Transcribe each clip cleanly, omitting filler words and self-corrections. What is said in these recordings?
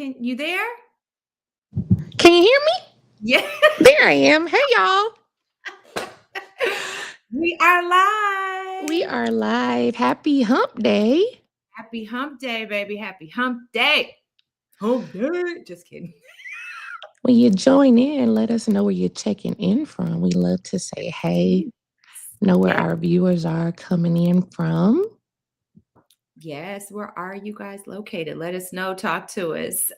Can you there? Can you hear me? Yeah. There I am. Hey, y'all. We are We live. are live. Happy hump day. Happy hump day, baby. Happy hump day. Hump day. Just kidding. When you join in, let us know where you're checking in from. We love to say hey, know where Yes. our viewers are coming in from. Yes. Where are you guys located? Let us know. Talk to us.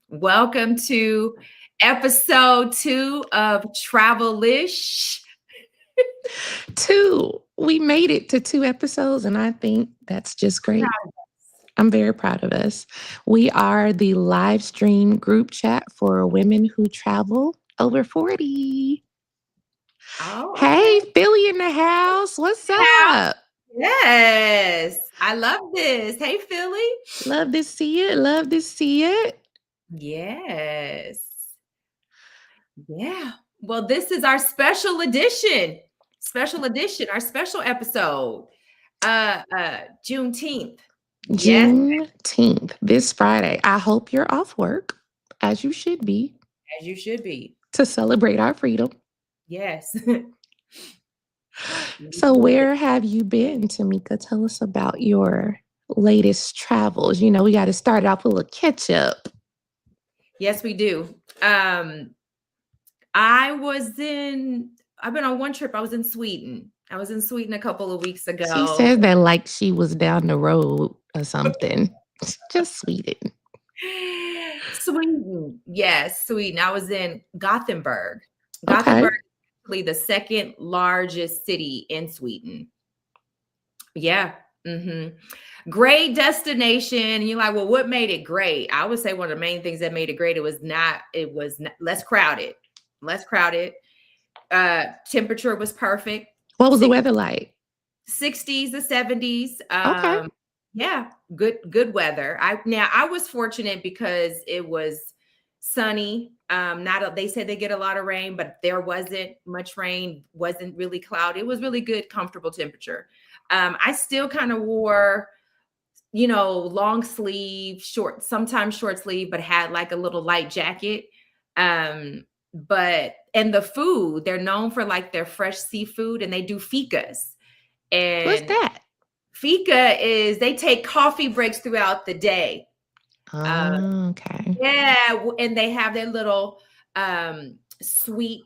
Welcome to episode 2 of Travelish. 2. We made it to 2 episodes, and I think that's just great. I'm very proud of us. We are the live stream group chat for women who travel over 40. Oh, Hey, okay. Philly in the house. What's up? Yes. I love this. Hey, Philly. Love to see it. Love to see it. Yes. Yeah. Well, this is our special edition. Our special episode. Juneteenth. Yes, Juneteenth, this Friday. I hope you're off work, as you should be, as you should be. to celebrate our freedom. Yes. So, where have you been, Tamika? Tell us about your latest travels. You know, we got to start off with a little catch up. Yes, we do. I've been on one trip. I was in Sweden. I was in Sweden a couple of weeks ago. She said that like she was down the road or something. Just Sweden. Sweden. Yes, Sweden. I was in Gothenburg. Okay. Gothenburg is actually the second largest city in Sweden. Yeah. Great destination. You're like, well, what made it great? I would say one of the main things that made it great, it was less crowded. Temperature was perfect. What was the weather like? 60s to 70s. Okay. Yeah, good weather. I was fortunate because it was sunny. They said they get a lot of rain, but there wasn't much rain, wasn't really cloudy. It was really good, comfortable temperature. I still kind of wore, long sleeve, sometimes short sleeve, but had like a little light jacket. And the food, they're known for like their fresh seafood, and they do fikas. And what's that? Fika is they take coffee breaks throughout the day. Okay. Yeah, and they have their little sweet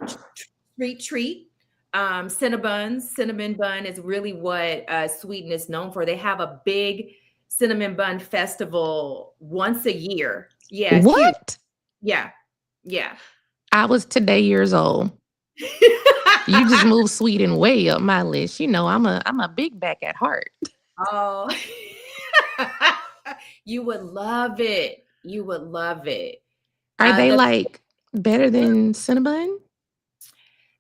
treat. Cinnamon bun is really what Sweden is known for. They have a big cinnamon bun festival once a year. Yeah, it's what? Huge. Yeah. I was today years old. You just moved Sweden way up my list. You know, I'm a big back at heart. Oh, you would love it. Are they like better than Cinnabon?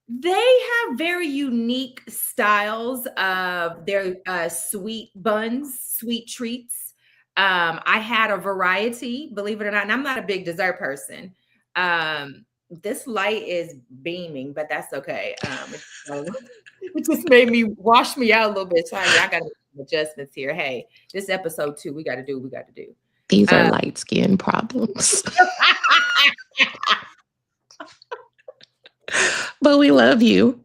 They have very unique styles of their sweet buns, sweet treats. I had a variety, believe it or not, and I'm not a big dessert person. This light is beaming, but that's okay. It just made me wash me out a little bit. So I got to make adjustments here. Hey, this episode 2, we got to do what we got to do. These are light skin problems. But we love you.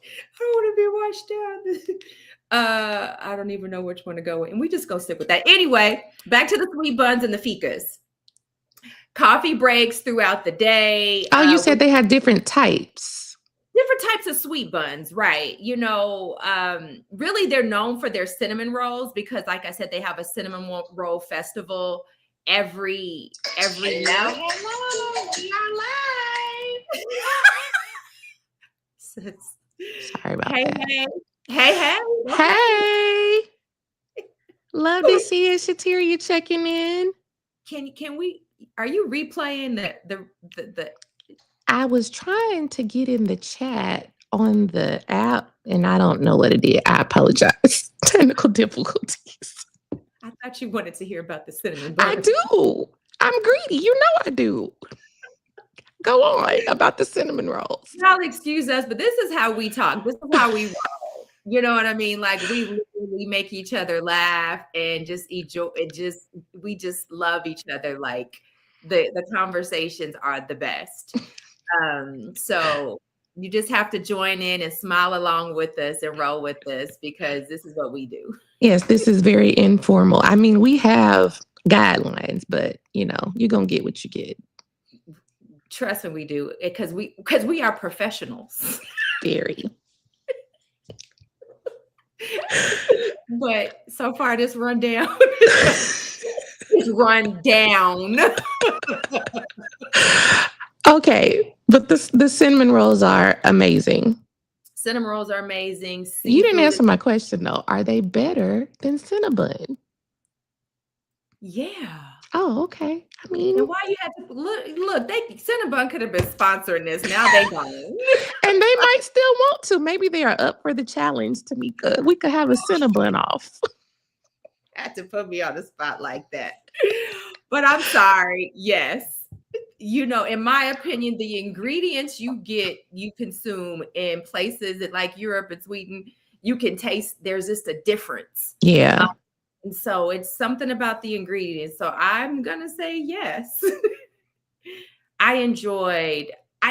I don't want to be washed down. I don't even know which one to go with. And we just go stick with that. Anyway, back to the sweet buns and the fikas. Coffee breaks throughout the day. Oh, you said they had different types. Different types of sweet buns, right? Really they're known for their cinnamon rolls because, like I said, they have a cinnamon roll festival every year. Hello, we are live. Sorry about that. Hey. Love to see you, Shatira. You checking in? Can we? Are you replaying the? I was trying to get in the chat on the app, and I don't know what it did. I apologize. Technical difficulties. I thought you wanted to hear about the cinnamon bun. I do. I'm greedy. You know I do. Go on about the cinnamon rolls. Y'all excuse us, but this is how we talk. This is how we roll. You know what I mean? Like we literally make each other laugh and just enjoy it. Just we just love each other. Like the conversations are the best. So you just have to join in and smile along with us and roll with us because this is what we do. Yes, this is very informal. I mean, we have guidelines, but you're gonna get what you get. Trust me, we do because we are professionals. Very. But so far, this rundown is run down. Okay, but the cinnamon rolls are amazing. Cinnamon rolls are amazing. You didn't Seafood is, answer my question though. Are they better than Cinnabon? yeah. Oh, okay. I And mean, why you had to look? They Cinnabon could have been sponsoring this. Now they gone. and they might still want to. Maybe they are up for the challenge, Tamika. We could have a Cinnabon off. Had to put me on the spot like that. But I'm sorry. Yes. In my opinion, the ingredients you consume in places that like Europe and Sweden, you can taste there's just a difference. Yeah. And so it's something about the ingredients. So I'm gonna say yes. I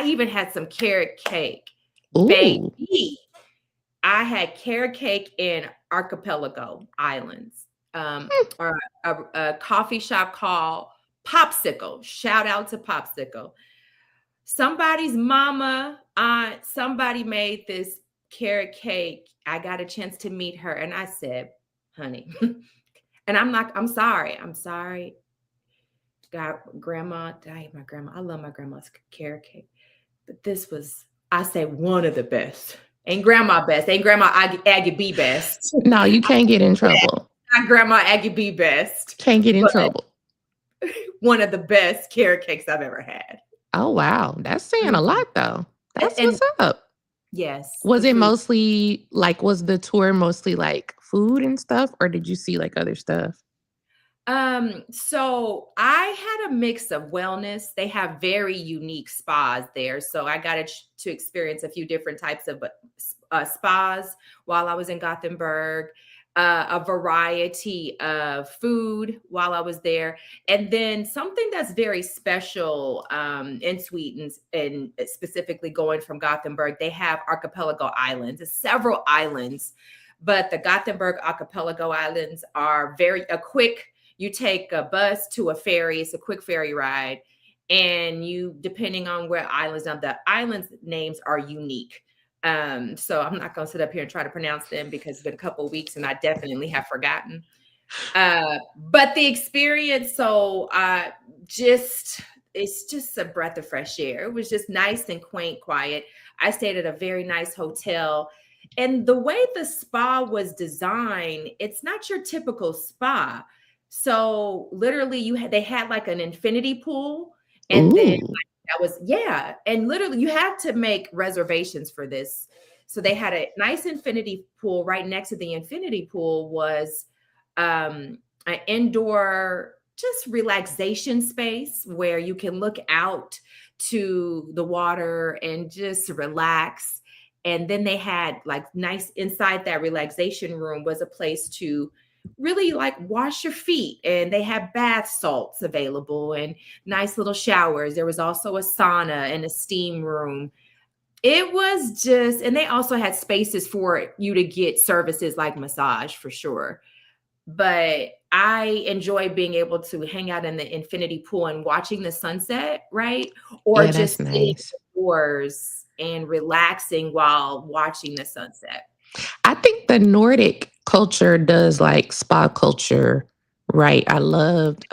even had some carrot cake. Ooh. Baby. I had carrot cake in Archipelago Islands. Or a coffee shop called Popsicle. Shout out to Popsicle. Somebody's mama, aunt, somebody made this carrot cake. I got a chance to meet her, and I said, honey, and I'm sorry. God, grandma, I hate my grandma. I love my grandma's carrot cake. But this was, I say, one of the best. Ain't grandma best. Ain't grandma Aggie B best. No, you can't get in trouble. Not grandma Aggie B best. Can't get in trouble. One of the best carrot cakes I've ever had. Oh, wow. That's saying a lot, though. That's what's up. Yes. Was it mostly was the tour mostly like food and stuff, or did you see like other stuff? So I had a mix of wellness. They have very unique spas there. So I got to experience a few different types of spas while I was in Gothenburg, a variety of food while I was there. And then something that's very special in Sweden, and specifically going from Gothenburg, they have archipelago islands. It's several islands, but the Gothenburg archipelago islands are you take a bus to a ferry. It's a quick ferry ride. And depending on where islands, now the islands names are unique. So I'm not going to sit up here and try to pronounce them because it's been a couple of weeks and I definitely have forgotten. But the experience, it's just a breath of fresh air. It was just nice and quaint, quiet. I stayed at a very nice hotel. And the way the spa was designed, it's not your typical spa. So literally they had like an infinity pool, and then and literally you had to make reservations for this. So they had a nice infinity pool. Right next to the infinity pool was an indoor just relaxation space where you can look out to the water and just relax. And then they had like nice inside that relaxation room was a place to really like wash your feet, and they have bath salts available and nice little showers. There was also a sauna and a steam room. It was just, and they also had spaces for you to get services like massage for sure. But I enjoy being able to hang out in the infinity pool and watching the sunset, right? Or just sitting indoors and relaxing while watching the sunset. I think the Nordic culture does like spa culture, right? I loved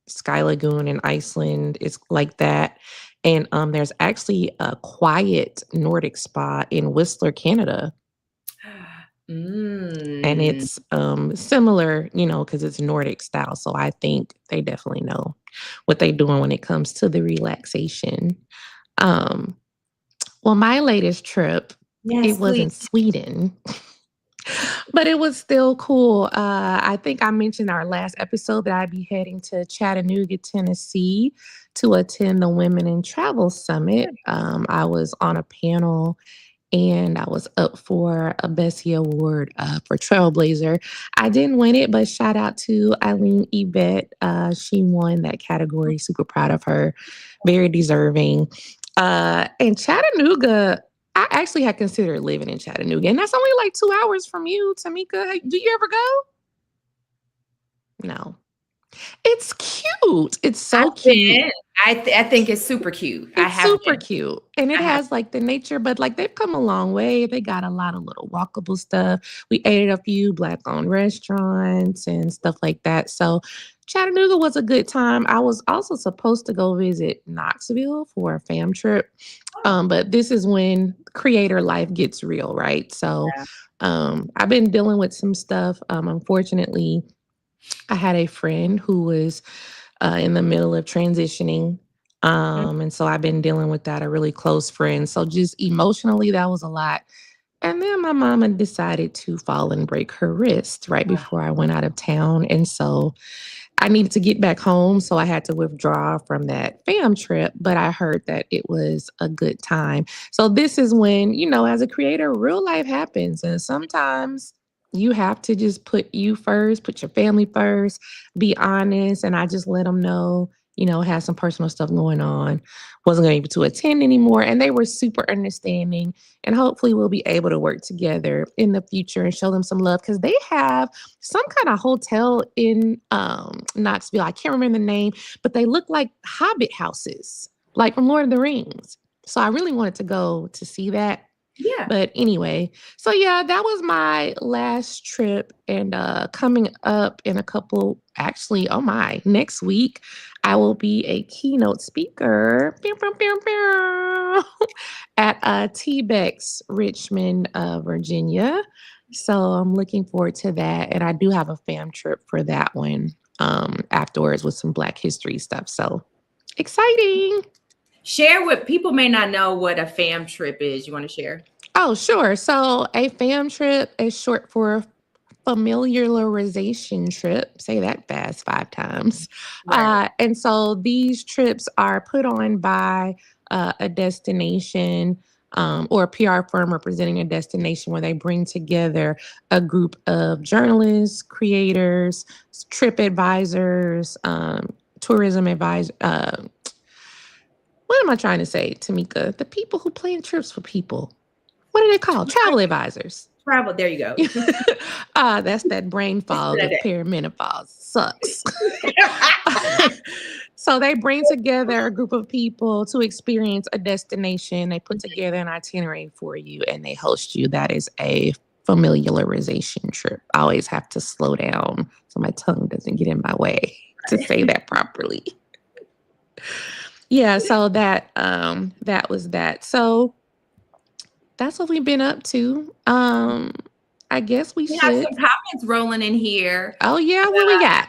Sky Lagoon in Iceland. It's like that. And there's actually a quiet Nordic spa in Whistler, Canada. And it's similar, because it's Nordic style. So I think they definitely know what they're doing when it comes to the relaxation. Well, my latest trip, it was in Sweden, but it was still cool. I think I mentioned our last episode that I'd be heading to Chattanooga, Tennessee to attend the Women in Travel Summit. I was on a panel, and I was up for a Bessie Award for Trailblazer. I didn't win it, but shout out to Eileen Yvette. She won that category. Super proud of her. Very deserving. And Chattanooga, I actually had considered living in Chattanooga, and that's only like 2 hours from you, Tamika. Hey, do you ever go? No. It's cute. It's so I've cute. been. I think it's super cute. I It's have super been. cute. And it I have. has like the nature, but like they've come a long way. They got a lot of little walkable stuff. We ate at a few black owned restaurants and stuff like that. So Chattanooga was a good time. I was also supposed to go visit Knoxville for a fam trip. Oh, But this is when creator life gets real, right? So yeah. I've been dealing with some stuff. Unfortunately, I had a friend who was in the middle of transitioning. Mm, And so I've been dealing with that, a really close friend. So just emotionally, that was a lot. And then my mama decided to fall and break her wrist right before I went out of town. And so I needed to get back home, so I had to withdraw from that fam trip, but I heard that it was a good time. So this is when, as a creator, real life happens. And sometimes you have to just put you first, put your family first, be honest. And I just let them know, had some personal stuff going on, wasn't going to be able to attend anymore. And they were super understanding. And hopefully we'll be able to work together in the future and show them some love because they have some kind of hotel in Knoxville. I can't remember the name, but they look like hobbit houses, like from Lord of the Rings. So I really wanted to go to see that. yeah. But anyway, so yeah, that was my last trip. And coming up in a couple, actually, oh my, next week, I will be a keynote speaker at TBEX Richmond, Virginia. So I'm looking forward to that. And I do have a fam trip for that one afterwards with some Black history stuff. So exciting. Share what people may not know what a fam trip is. You want to share? Oh, sure. So a fam trip is short for familiarization trip. Say that fast 5 times. Right. And so these trips are put on by a destination or a PR firm representing a destination where they bring together a group of journalists, creators, trip advisors, tourism advisors. What am I trying to say, Tamika? The people who plan trips for people. What are they called? Travel advisors. Travel. There you go. That's that brain fog of perimenopause. Sucks. So they bring together a group of people to experience a destination. They put together an itinerary for you and they host you. That is a familiarization trip. I always have to slow down so my tongue doesn't get in my way to say that properly. Yeah, so that was that. So that's what we've been up to. I guess we We have should. some comments rolling in here. Oh yeah, what we got?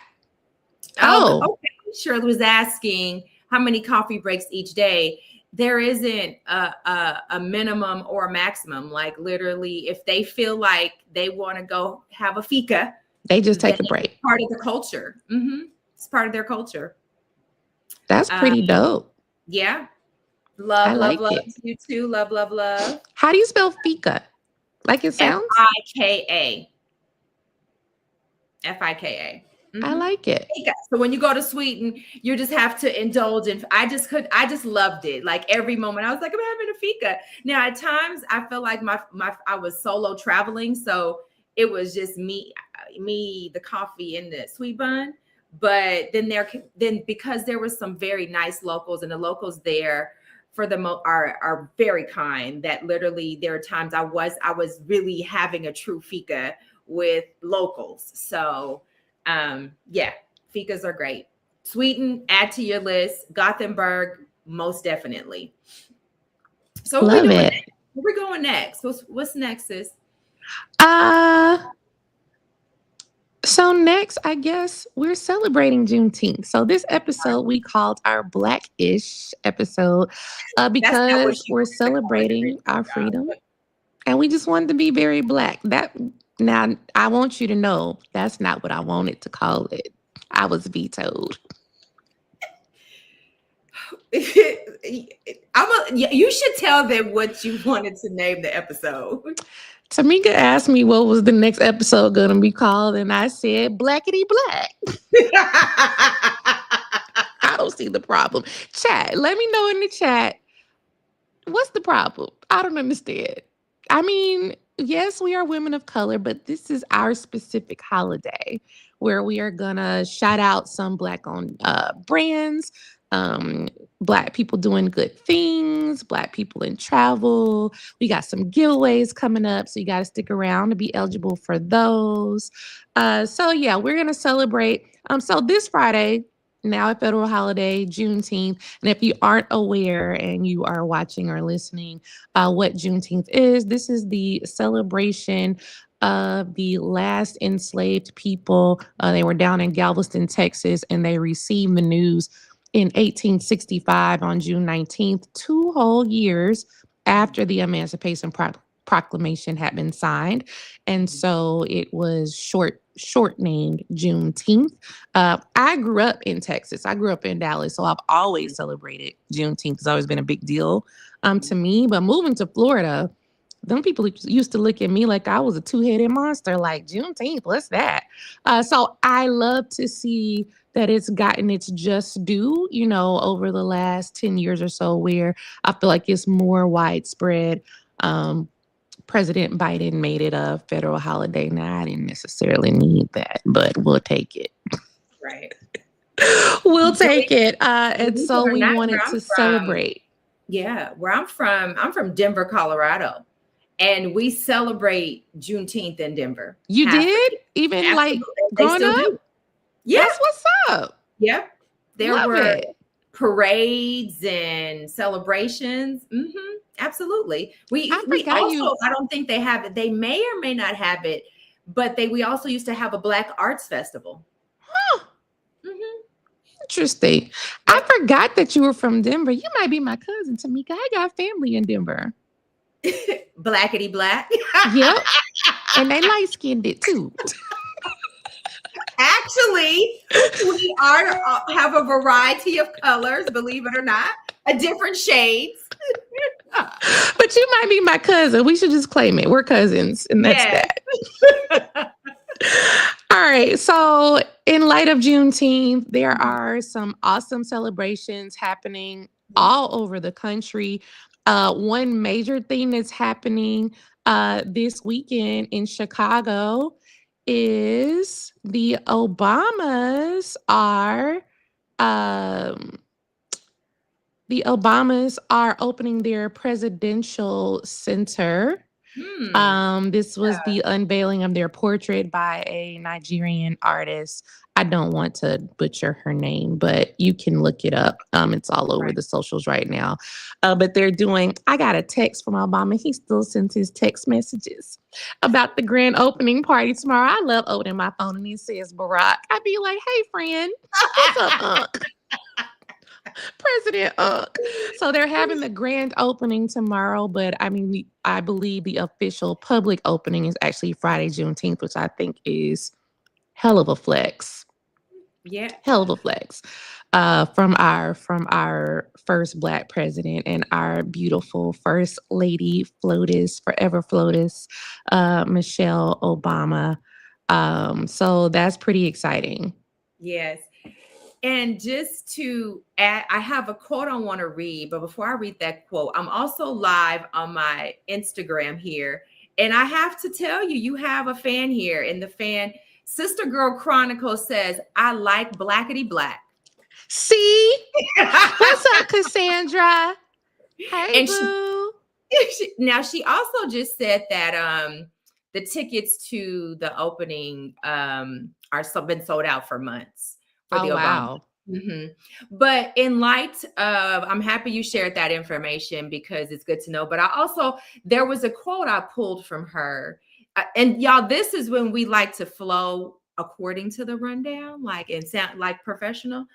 Oh, Oh, okay. Shirley was asking how many coffee breaks each day. There isn't a minimum or a maximum. Like literally, if they feel like they want to go have a fika, they just then take a break. it's part of the culture. It's part of their culture. That's pretty dope. Yeah. I Love, love, like love it. to you too. Love, love, love. How do you spell fika? Like it sounds? Fika. Fika. I like it. Fika. So when you go to Sweden, you just have to indulge in. I just loved it. Like every moment, I was like, I'm having a fika. Now at times, I feel like I was solo traveling, so it was just me, the coffee, and the sweet bun. But then because there was some very nice locals, and the locals there for are very kind. That literally there are times I was really having a true fika with locals. So yeah, fikas are great. Sweden, add to your list. Gothenburg, most definitely. So what Love we doing it. next? Where we going next? What's next, sis? So next, I guess we're celebrating Juneteenth. So this episode we called our Black-ish episode because we're celebrating our freedom, and we just wanted to be very Black. Now I want you to know that's not what I wanted to call it. I was vetoed. You should tell them what you wanted to name the episode. Tamika asked me what was the next episode going to be called, and I said Blackity Black. I don't see the problem. Chat, let me know in the chat. What's the problem? I don't understand. I mean, yes, we are women of color, but this is our specific holiday where we are gonna shout out some black-owned brands, um, black people doing good things, black people in travel. We got some giveaways coming up, so you got to stick around to be eligible for those. So yeah, we're gonna celebrate. So this Friday, now a federal holiday, Juneteenth. And if you aren't aware and you are watching or listening, what Juneteenth is, this is the celebration of the last enslaved people. They were down in Galveston, Texas, and they received the news in 1865 on June 19th, 2 whole years after the Emancipation Proclamation had been signed. And so it was shortening Juneteenth. I grew up in Texas. I grew up in Dallas, so I've always celebrated Juneteenth. It's always been a big deal to me. But moving to Florida, them people used to look at me like I was a two-headed monster. Like, Juneteenth, what's that? So I love to see that it's gotten its just due, over the last 10 years or so, where I feel like it's more widespread. President Biden made it a federal holiday. Now, I didn't necessarily need that, but we'll take it. Right. We'll take it. And so we wanted to celebrate. Yeah, where I'm from Denver, Colorado. And we celebrate Juneteenth in Denver. You did? Even Absolutely. like growing up? Do. Yeah. That's what's up. Yep. There Love were it. parades and celebrations. Mm-hmm. Absolutely. We also, I don't think they have it. They may or may not have it, but we also used to have a Black Arts Festival. Huh. Mm-hmm. Interesting. I forgot that you were from Denver. You might be my cousin, Tamika. I got family in Denver. Blackity Black. Yep. And they light-skinned it too. Actually, we have a variety of colors, believe it or not, different shades. But you might be my cousin. We should just claim it. We're cousins, and that's that. All right. So, in light of Juneteenth, there are some awesome celebrations happening all over the country. One major thing that's happening this weekend in Chicago is the Obamas are opening their presidential center. This was the unveiling of their portrait by a Nigerian artist. I don't want to butcher her name, but you can look it up. It's all over the socials right now. But I got a text from Obama. He still sends his text messages about the grand opening party tomorrow. I love opening my phone and he says Barack. I'd be like, hey, friend, what's up, Unc? President Unc. So they're having the grand opening tomorrow, but I believe the official public opening is actually Friday, Juneteenth, which I think is hell of a flex. Yeah. Hell of a flex. From our first Black president and our beautiful first lady FLOTUS, forever FLOTUS, Michelle Obama. So that's pretty exciting. Yes. And just to add, I have a quote I want to read, but before I read that quote, I'm also live on my Instagram here. And I have to tell you, you have a fan here, and the fan, Sister Girl Chronicle, says, I like Blackity Black. See? What's up, Cassandra? Hey, and boo. Now, she also just said that the tickets to the opening been sold out for months. For the Obama. Wow. Mm-hmm. But in light of, I'm happy you shared that information because it's good to know. But there was a quote I pulled from her. And y'all, this is when we like to flow according to the rundown, and sound like professional.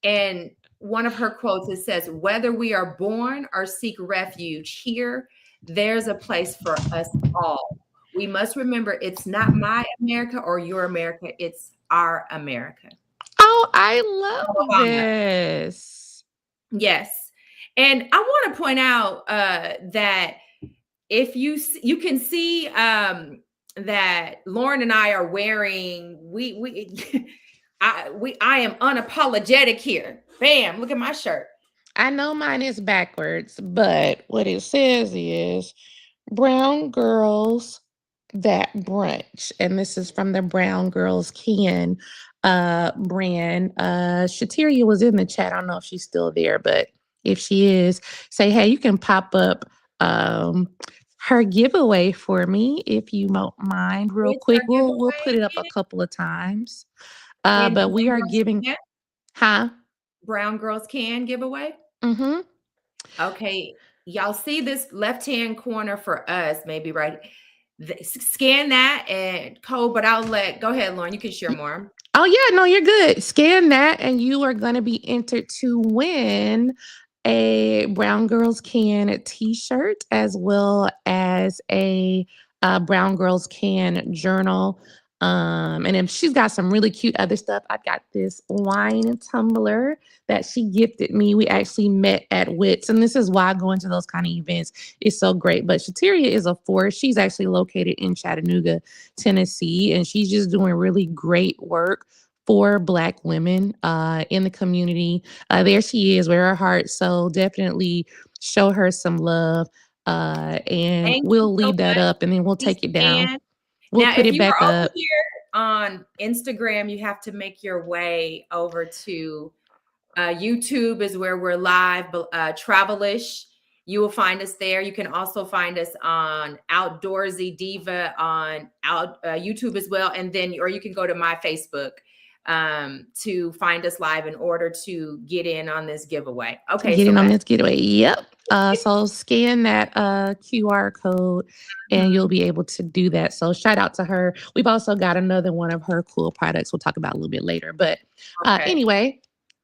And one of her quotes, it says, whether we are born or seek refuge here, there's a place for us all. We must remember it's not my America or your America. It's our America. Oh, I love this. Yes. And I want to point out that if you can see that Lauren and I are wearing I am unapologetic here. Bam! Look at my shirt. I know mine is backwards, but what it says is Brown Girls That Brunch. And this is from the Brown Girls Can brand. Shateria was in the chat. I don't know if she's still there, but if she is, say, hey, you can pop up um her giveaway for me if you won't mind real It's quick. our We'll giveaway put it up a couple of times. in But we Brown are Girls giving, Can. huh? Brown Girls Can giveaway. Mm-hmm. Okay, y'all see this left-hand corner for us, maybe right. Scan that and code, but go ahead, Lauren. You can share more. Oh, yeah, no, you're good. Scan that, and you are going to be entered to win a Brown Girls Can t-shirt as well as a Brown Girls Can journal. And if she's got some really cute other stuff, I got this wine tumbler that she gifted me. We actually met at Wits, and this is why going to those kind of events is so great. But Shateria is a force. She's actually located in Chattanooga, Tennessee, and she's just doing really great work for Black women in the community. There she is with her heart. So definitely show her some love. And Thank you we'll so leave that much. up and then we'll We take it down. scan. We'll Now, put if it you back are over up. here on Instagram, you have to make your way over to YouTube is where we're live, Travelish. You will find us there. You can also find us on Outdoorsy Diva on YouTube as well. And then, or you can go to my Facebook to find us live in order to get in on this giveaway. Okay, so Getting go on ahead. this getaway. Yep. So scan that QR code and you'll Mhm. be able to do that. So shout out to her. We've also got another one of her cool products we'll talk about a little bit later. But Okay. anyway,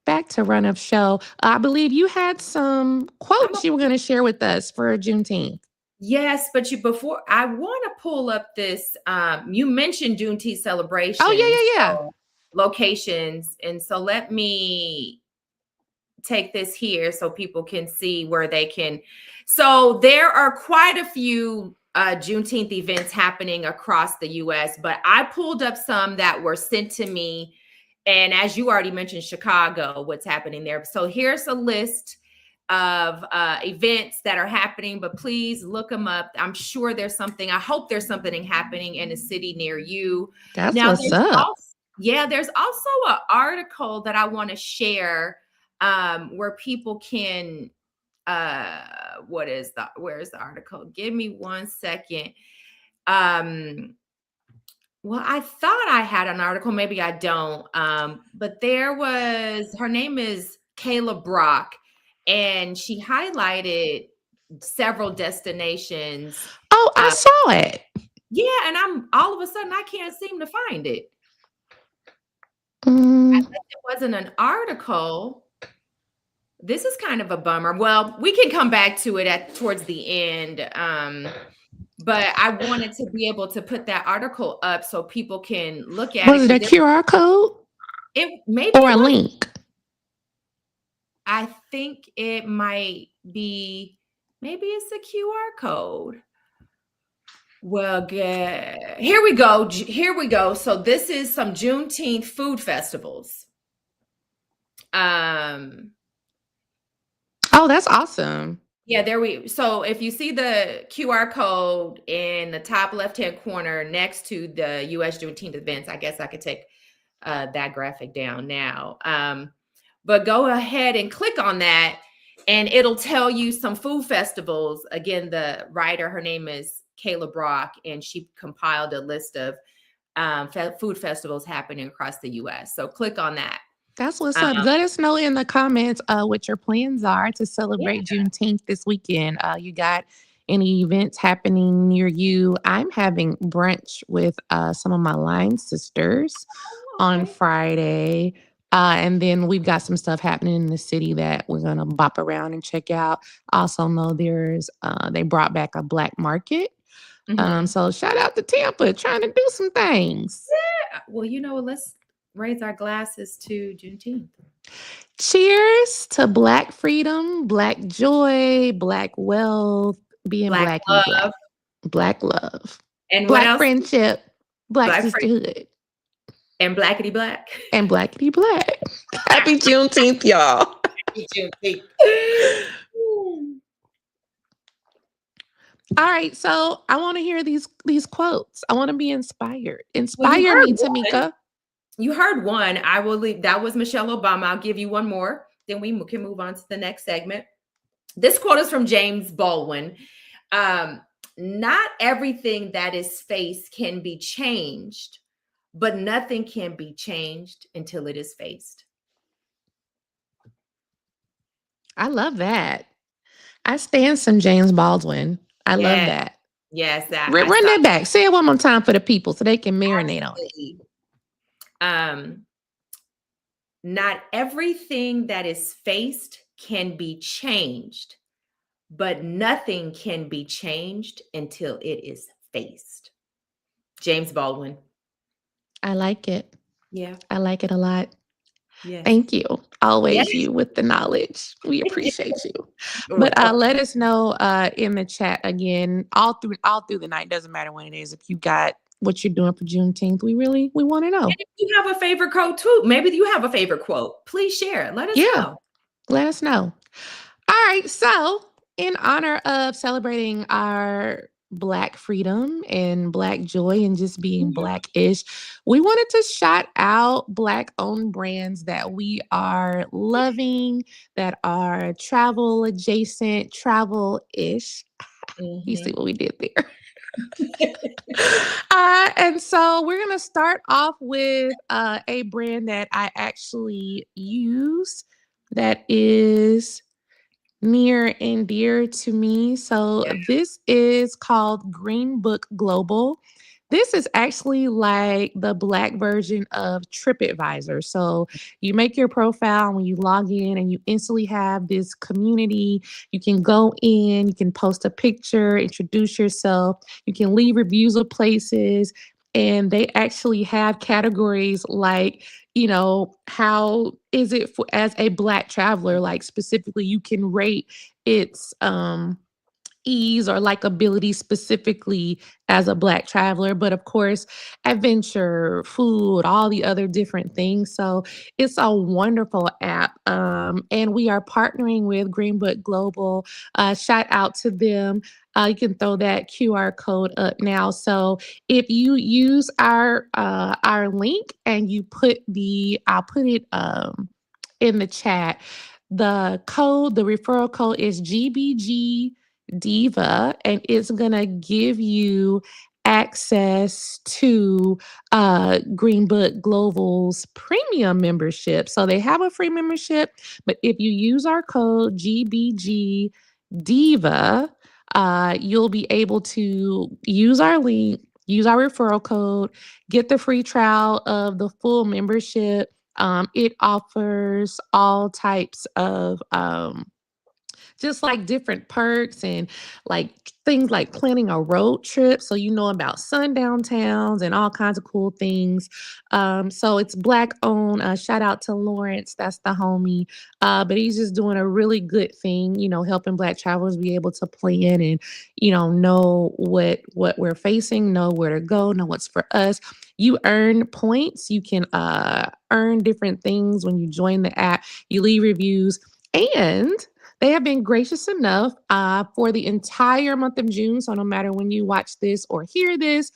back to run of show. I believe you had some quotes you were going to share with us for Juneteenth. Yes, but before I want to pull up this, you mentioned Juneteenth Oh, celebrations, yeah, yeah, yeah. so locations, and so let me take this here so people can see where they can. So there are quite a few Juneteenth events happening across the U.S., but I pulled up some that were sent to me. And as you already mentioned, Chicago, what's happening there. So here's a list of events that are happening, but please look them up. I'm sure there's something. I hope there's something happening in a city near you. That's Now, what's up. there's also an article that I want to share where people can where's the article? Give me 1 second. Well, I thought I had an article, maybe I don't. But her name is Kayla Brock, and she highlighted several destinations. Oh, I saw it. Yeah, and I'm all of a sudden I can't seem to find it. Mm. It wasn't an article. This is kind of a bummer. Well, we can come back to it towards the end. But I wanted to be able to put that article up so people can look at Was it a QR code or a link? I think it might be, maybe it's a QR code. Well, good. Here we go. So this is some Juneteenth food festivals. Oh, that's awesome. Yeah, so if you see the QR code in the top left-hand corner next to the US Juneteenth events, I guess I could take that graphic down now. But go ahead and click on that and it'll tell you some food festivals. Again, the writer, her name is Kayla Brock, and she compiled a list of food festivals happening across the US. So click on that. That's what's up. Let us know in the comments what your plans are to celebrate Juneteenth this weekend. You got any events happening near you? I'm having brunch with some of my line sisters on Friday. And then we've got some stuff happening in the city that we're going to bop around and check out. Also know they brought back a black market. So shout out to Tampa trying to do some things. Yeah. Well, raise our glasses to Juneteenth. Cheers to Black freedom, Black joy, Black wealth, being Black Blackity Black, love. Black love, And what Black else? friendship, Black Black friend sisterhood, and blackity black. and Blackity Black. Happy Juneteenth, y'all. Juneteenth. All right, so I want to hear these quotes. I want to be inspired. Well, you Inspire heard me, one. Tamika. You heard one. I will leave. That was Michelle Obama. I'll give you one more. Then we can move on to the next segment. This quote is from James Baldwin. Not everything that is faced can be changed, but nothing can be changed until it is faced. I love that. I stand some James Baldwin. I love Yes, that. yes. I Run saw that back. Say it one more time for the people so they can marinate on it. absolutely. Not everything that is faced can be changed, but nothing can be changed until it is faced. James Baldwin. I like it. Yeah. I like it a lot. Yes. Thank you. Yes. Always you with the knowledge. We appreciate you. You're But welcome. let us know in the chat again, all through the night. Doesn't matter when it is. If you got what you're doing for Juneteenth, we want to know. And if you have a favorite quote too, maybe you have a favorite quote. Please share it. Let us know. Let us know. All right. So, in honor of celebrating our Black freedom and Black joy and just being Blackish, we wanted to shout out Black owned brands that we are loving, that are travel adjacent, travel ish. You see what we did there. And so we're going to start off with a brand that I actually use that is near and dear to me. So this is called Green Book Global. This is actually like the Black version of TripAdvisor. So you make your profile when you log in and you instantly have this community. You can go in, you can post a picture, introduce yourself, you can leave reviews of places. And they actually have categories like, how is it for as a Black traveler? Like specifically, you can rate its ease or likability specifically as a Black traveler, but of course, adventure, food, all the other different things. So it's a wonderful app. And we are partnering with Green Book Global. Shout out to them. You can throw that QR code up now. So if you use our link and you I'll put it in the chat. The referral code is GBG Diva, and it's gonna give you access to Green Book Global's premium membership. So they have a free membership, but if you use our code GBG Diva, you'll be able to use our link, use our referral code, get the free trial of the full membership. It offers all types of just like different perks and like things like planning a road trip. So you know about sundown towns and all kinds of cool things. So it's Black owned. Shout out to Lawrence. That's the homie. But he's just doing a really good thing, helping Black travelers be able to plan and, know what we're facing, know where to go, know what's for us. You earn points. You can earn different things when you join the app. You leave reviews, and they have been gracious enough for the entire month of June. So no matter when you watch this or hear this,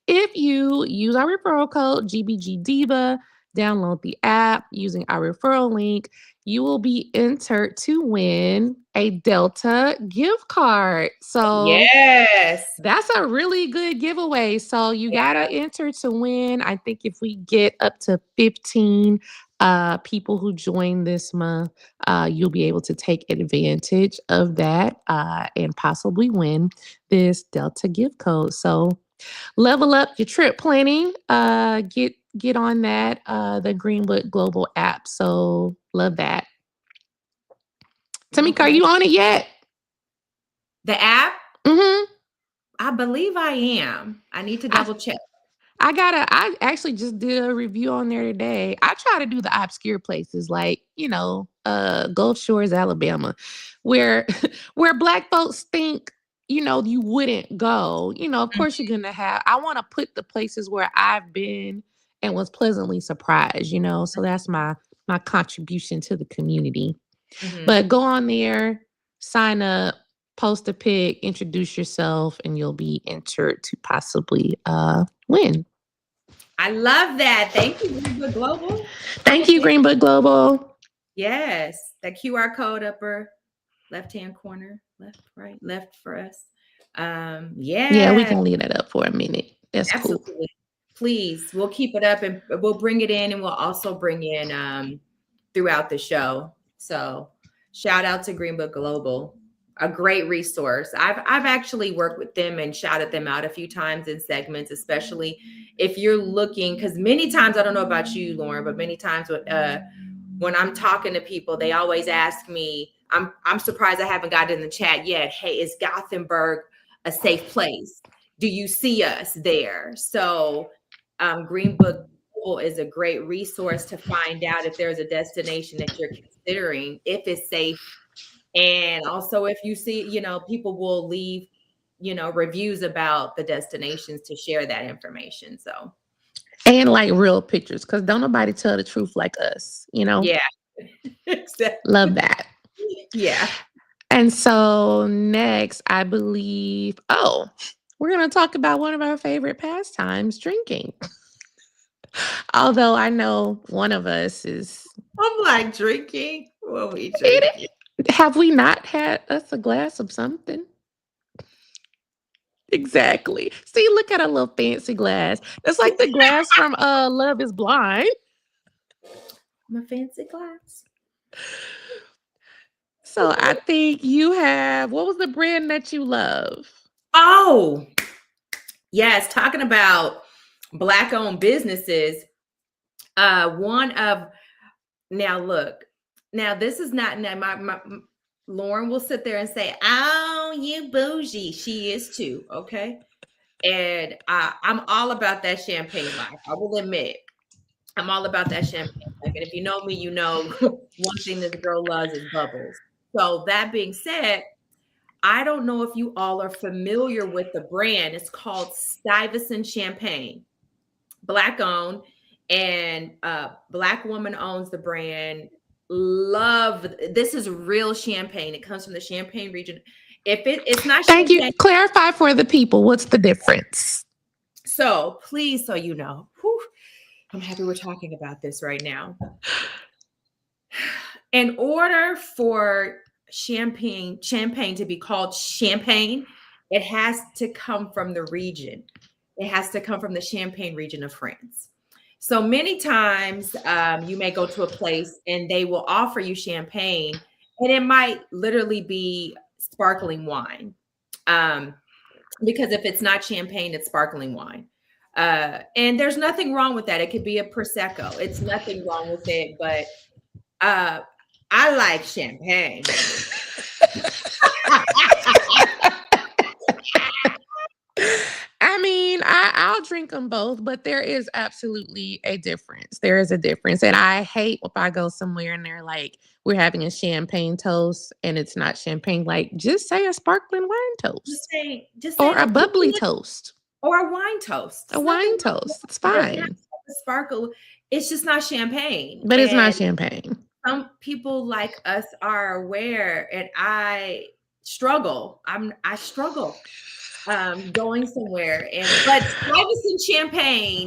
if you use our referral code GBG Diva, download the app using our referral link, you will be entered to win a Delta gift card. So Yes. that's a really good giveaway. So you gotta enter to win. I think if we get up to 15 people who join this month, you'll be able to take advantage of that and possibly win this Delta gift code. So level up your trip planning. Get on that the Greenwood Global app. So love that. Tamika, are you on it yet? The app? Mm-hmm. I believe I am. I need to double check. I actually just did a review on there today. I try to do the obscure places like, Gulf Shores, Alabama, where where black folks think, you wouldn't go. Of course you're gonna have I want to put the places where I've been and was pleasantly surprised. So that's my contribution to the community. Mhm. But go on there, sign up, post a pic, introduce yourself, and you'll be entered to possibly win. I love that. Thank you, Greenbook Global. Thank you, Greenbook Global. Yes, that QR code upper left-hand corner, left, right, left for us. Yeah, we Yeah, can leave that up for a minute. That's cool. absolutely. Please, we'll keep it up and we'll bring it in, and we'll also bring in throughout the show. So shout out to Greenbook Global, a great resource. I've actually worked with them and shouted them out a few times in segments, especially if you're looking, because many times, I don't know about you, Lauren, but many times when I'm talking to people, they always ask me, I'm surprised I haven't gotten in the chat yet. Hey, is Gothenburg a safe place? Do you see us there? So Green Book is a great resource to find out if there's a destination that you're considering, if it's safe. And also if you see, people will leave, reviews about the destinations to share that information. So And like real pictures, because don't nobody tell the truth like us, yeah. Exactly. Love that. Yeah. And so next, I believe, we're going to talk about one of our favorite pastimes, drinking. Although I know one of us is. I'm like, drinking? What are we drinking? Have we not had us a glass of something? Exactly. See, look at a little fancy glass. That's like the glass from Love is Blind. My fancy glass. So I think you have, what was the brand that you love? Oh, yes. Talking about Black-owned businesses. Now this is not, my Lauren will sit there and say, oh, you bougie. She is too. Okay. And I'm all about that champagne life. I will admit, I'm all about that champagne life. And if you know me, you know one thing this girl loves is bubbles. So that being said, I don't know if you all are familiar with the brand. It's called Stuyvesant Champagne, Black owned, and Black woman owns the brand. This is real champagne. It comes from the Champagne region. If it's not Thank champagne, you. Clarify for the people, what's the difference? so please, so you know, I'm happy we're talking about this right now. In order for champagne to be called champagne, it has to come from the region. It has to come from the Champagne region of France. So many times you may go to a place and they will offer you champagne, and it might literally be sparkling wine. Because if it's not champagne, it's sparkling wine. And there's nothing wrong with that. It could be a Prosecco. It's nothing wrong with it, but I like champagne. I mean, I'll drink them both, but there is absolutely a difference. There is a difference. And I hate if I go somewhere and they're like, we're having a champagne toast and it's not champagne. Like, just say a sparkling wine toast. Just say or a bubbly toast. Or a wine toast. A wine toast. It's fine. Sparkle. It's just not champagne. But it's not champagne. Some people like us are aware, and I struggle. I struggle going somewhere. But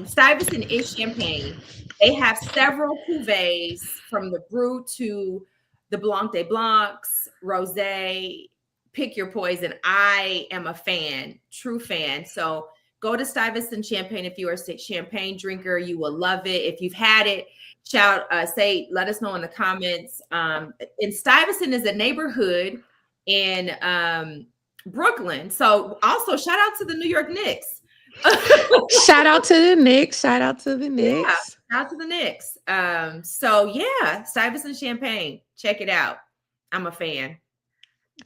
Stuyvesant is champagne. They have several cuvées from the Brut to the Blanc de Blancs, Rosé. Pick your poison. I am a fan, true fan. So go to Stuyvesant Champagne if you are a champagne drinker. You will love it. If you've had it, let us know in the comments. And Stuyvesant is a neighborhood in Brooklyn. So also shout out to the New York Knicks. Shout out to the Knicks. Shout out to the Knicks. Yeah, shout out to the Knicks. So yeah, Stuyvesant Champagne. Check it out. I'm a fan.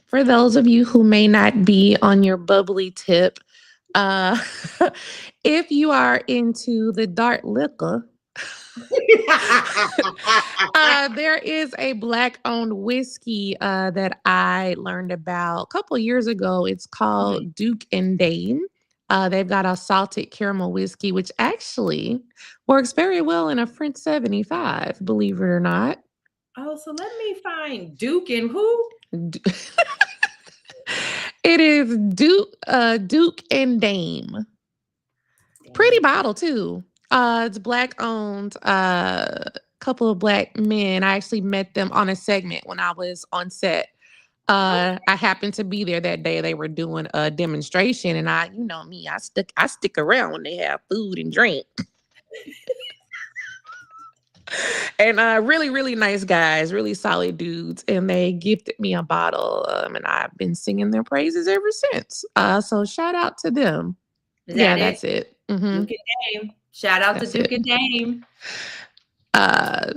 For those of you who may not be on your bubbly tip, Uh, if you are into the dark liquor, there is a black-owned whiskey that I learned about a couple years ago. It's Mhm. called Duke and Dame. They've got a salted caramel whiskey, which actually works very well in a French 75, believe it or not. Oh, so let me find Duke and who? D- It is Duke and Dame. Pretty Dang. bottle too. It's black owned. Couple of black men. I actually met them on a segment when I was on set. I happened to be there that day. They were doing a demonstration, and you know me, I stick around when they have food and drink. And really, really nice guys, really solid dudes, and they gifted me a bottle, and I've been singing their praises ever since. So shout out to them. Is Yeah, that it? that's it. Hmm. Duke and Dame. Shout out to That's Duke it. and Dame.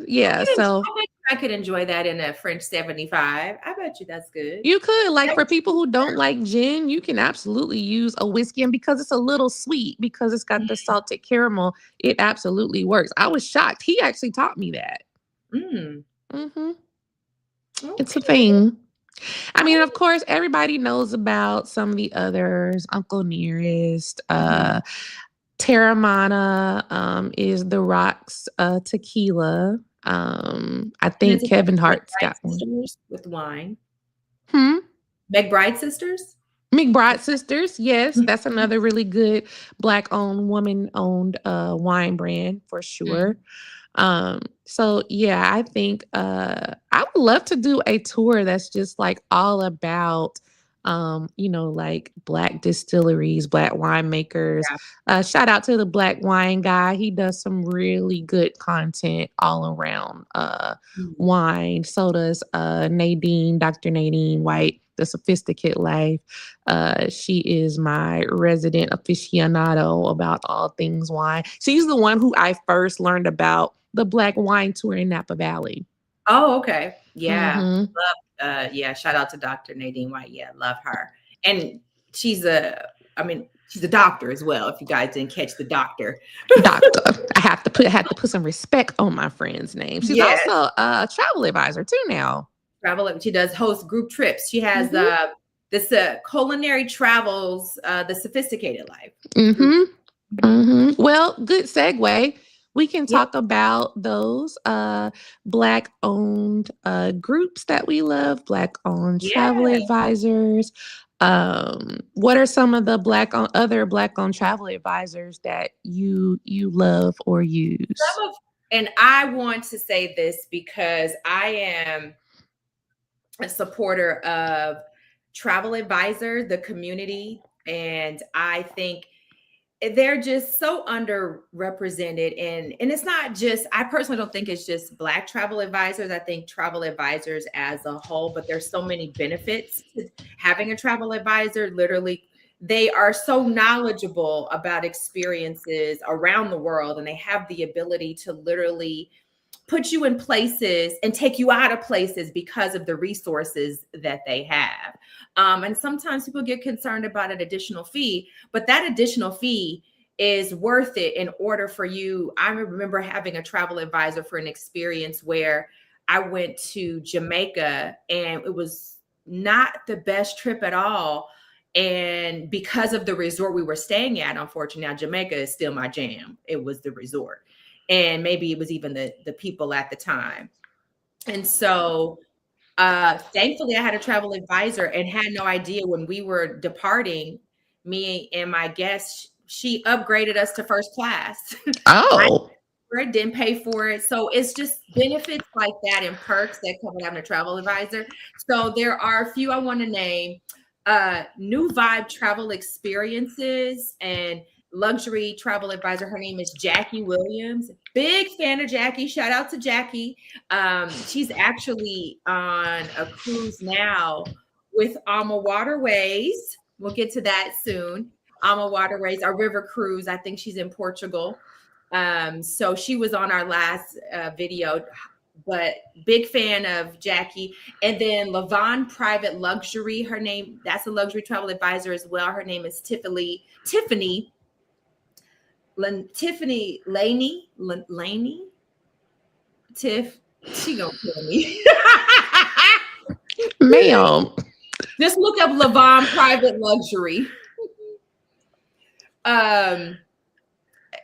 Yeah. So I bet I could enjoy that in a French 75. I bet you that's good. you could, like, That for people who don't like gin, you can absolutely use a whiskey. And because it's a little sweet, because it's got the salted caramel, it absolutely works. I was shocked. He actually taught me that. Mm, Hmm. It's a okay. thing. I mean, of Oh, course, everybody knows about some of the others. Uncle Nearest, mhm. Terramana is the Rocks tequila. I And is think it the Kevin Hart's McBride got one. sisters with wine? Hmm. McBride sisters? McBride Sisters, yes, Mhm. that's another really good black-owned, woman-owned wine brand for sure. So yeah, I think I would love to do a tour that's just like all about like black distilleries, black winemakers. Yeah. Shout out to the Black Wine Guy. He does some really good content all around Mhm. wine. So does Dr. Nadine White, The Sophisticate Life. She is my resident aficionado about all things wine. She's the one who I first learned about the Black Wine Tour in Napa Valley. Oh, okay. Yeah. Hmm. Yeah, shout out to Dr. Nadine White. Yeah, love her. And I mean, she's a doctor as well, if you guys didn't catch the doctor. Doctor. I had to put some respect on my friend's name. She's Yes. also a travel advisor too now. She does host group trips. She has Hmm. this culinary travels, the sophisticated life group. Hmm. Hmm. Well, good segue. We can Yeah. talk about those black owned groups that we love, black owned travel Yeah. advisors. What are some of the other black owned travel advisors that you love or use? And I want to say this because I am a supporter of travel advisor, the community, and I think they're just so underrepresented, and it's not just, I personally don't think it's just black travel advisors. I think travel advisors as a whole, but there's so many benefits to having a travel advisor. Literally, they are so knowledgeable about experiences around the world, and they have the ability to literally put you in places and take you out of places because of the resources that they have. And sometimes people get concerned about an additional fee, but that additional fee is worth it in order for you. I remember having a travel advisor for an experience where I went to Jamaica, and it was not the best trip at all. And because of the resort we were staying at, unfortunately, now Jamaica is still my jam. It was the resort, and maybe it was even the people at the time. And so thankfully I had a travel advisor and had no idea when we were departing, me and my guest, she upgraded us to first class. I Oh. didn't pay for it. So it's just benefits like that and perks that come with having a travel advisor. So there are a few I want to name. New Vibe Travel Experiences and luxury travel advisor. Her name is Jackie Williams. Big fan of Jackie. Shout out to Jackie. She's actually on a cruise now with Alma Waterways. We'll get to that soon. Alma Waterways, our river cruise. I think she's in Portugal. So she was on our last video. but big fan of Jackie. And then Lavon Private Luxury, her name, that's a luxury travel advisor as well. Her name is Tiffany Laney. Tiff, she gonna kill me. Ma'am. Just look up Lavon Private Luxury.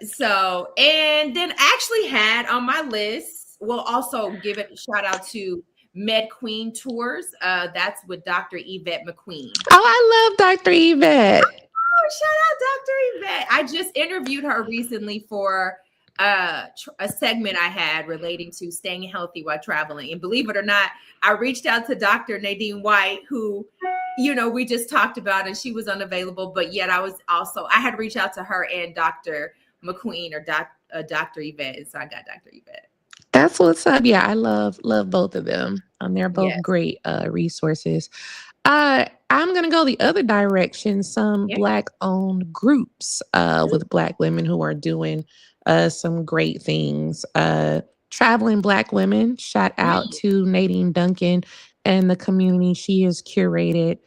So, and then actually had on my list, we'll also give it a shout out to Med Queen Tours. That's with Dr. Yvette McQueen. Oh, I love Dr. Yvette. Oh, shout out Dr. Yvette. I just interviewed her recently for a segment I had relating to staying healthy while traveling. And believe it or not, I reached out to Dr. Nadine White, who, we just talked about, and she was unavailable, but yet I had reached out to her and Dr. McQueen or Dr. Yvette. So I got Dr. Yvette. That's what's up. Yeah, I love both of them. They're both great resources. I'm gonna go the other direction. Some Black-owned groups with Black women who are doing some great things. Traveling Black women. Shout out to Nadine Duncan and the community she has curated.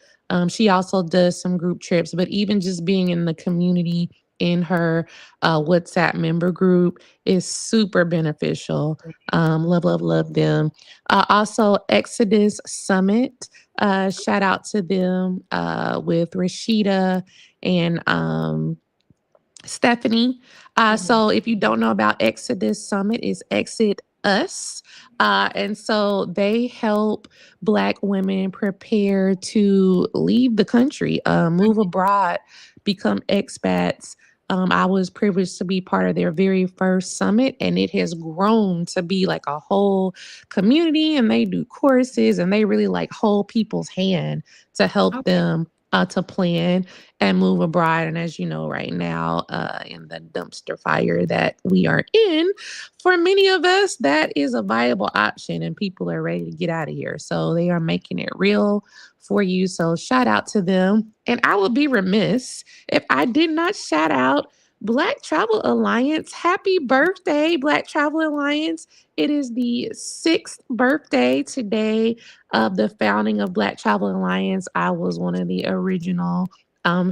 She also does some group trips, but even just being in the community in her WhatsApp member group is super beneficial. Love them. Also, Exodus Summit. Shout out to them with Rashida and Stephanie. So if you don't know about Exodus Summit, it's Exit Us. And so they help Black women prepare to leave the country, move abroad, become expats. I was privileged to be part of their very first summit, and it has grown to be like a whole community, and they do courses, and they really like hold people's hand to help them to plan and move abroad. And as you know, right now, in the dumpster fire that we are in, for many of us, that is a viable option, and people are ready to get out of here. So they are making it real for you. So shout out to them. And I would be remiss if I did not shout out Black Travel Alliance. Happy birthday, Black Travel Alliance. It is the 6th birthday today of the founding of Black Travel Alliance. I was one of the original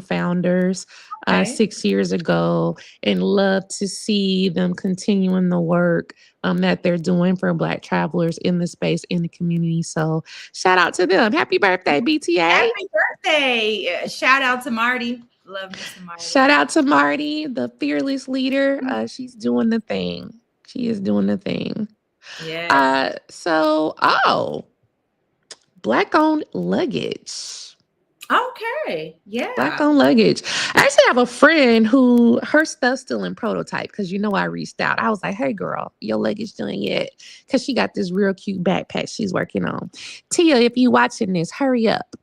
founders 6 years ago, and love to see them continuing the work that they're doing for Black travelers in the space, in the community. So shout out to them. Happy birthday, BTA. Happy birthday. Shout out to Marty. Love me some Marty. Shout out to Marty, the fearless leader. She's doing the thing. She is doing the thing. Yeah. Black-owned luggage. Okay. Yeah. Black-owned luggage. I actually have a friend who her stuff's still in prototype because I reached out. I was like, hey, girl, your luggage done yet? Because she got this real cute backpack she's working on. Tia, if you watching this, hurry up.